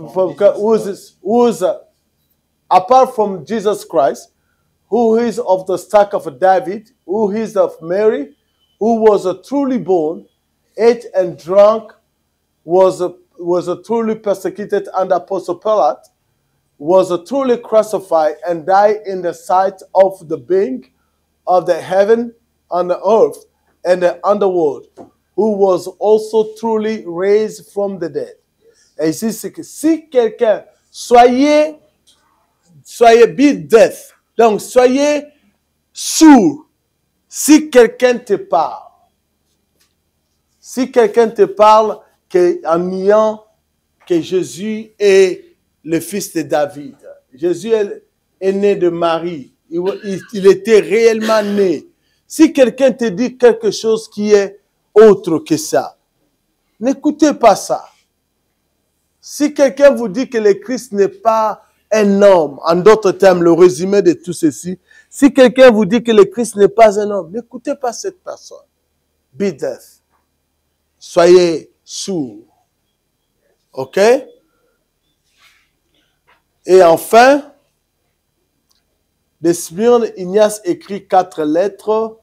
from Jesus Christ, who is of the stock of David, who is of Mary, who was truly born, ate and drank, was truly persecuted under Apostle Pilate, was truly crucified and died in the sight of the being of the heaven and the earth and the underworld, who was also truly raised from the dead. Et ici, c'est que si quelqu'un, soyez be deaf, donc soyez sourd, si quelqu'un te parle. Si quelqu'un te parle en niant que Jésus est le fils de David. Jésus est né de Marie. Il était réellement né. Si quelqu'un te dit quelque chose qui est autre que ça, n'écoutez pas ça. Si quelqu'un vous dit que le Christ n'est pas un homme, en d'autres termes, le résumé de tout ceci, si quelqu'un vous dit que le Christ n'est pas un homme, n'écoutez pas cette personne. Be deaf. Soyez sourds. OK? Et enfin, de Smyrne, Ignace écrit 4 lettres.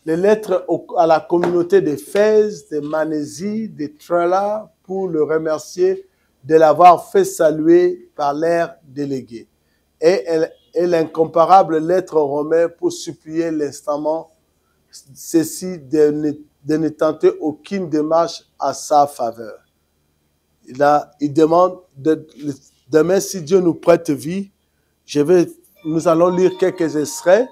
Les lettres à la communauté d'Éphèse, de Manésie, de Trella, pour le remercier de l'avoir fait saluer par l'air délégué. Et l'incomparable lettre aux Romains pour supplier l'instamment ceci de ne tenter aucune démarche à sa faveur. Il demande, demain, si Dieu nous prête vie, nous allons lire quelques extraits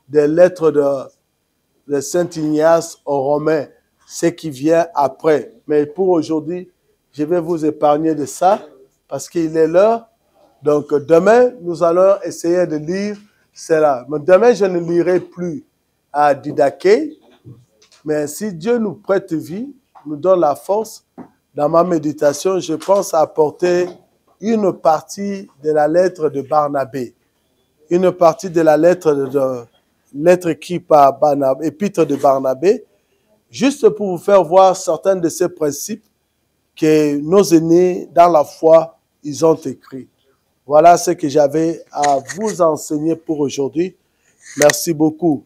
des lettres de Saint Ignace aux Romains, ce qui vient après. Mais pour aujourd'hui, je vais vous épargner de ça parce qu'il est l'heure. Donc demain, nous allons essayer de lire cela. Mais demain, je ne lirai plus à Didaké. Mais si Dieu nous prête vie, nous donne la force, dans ma méditation, je pense apporter une partie de la lettre de Barnabé. Une partie de la lettre écrite par Barnabé, épître de Barnabé, juste pour vous faire voir certains de ces principes que nos aînés dans la foi, ils ont écrits. Voilà ce que j'avais à vous enseigner pour aujourd'hui. Merci beaucoup.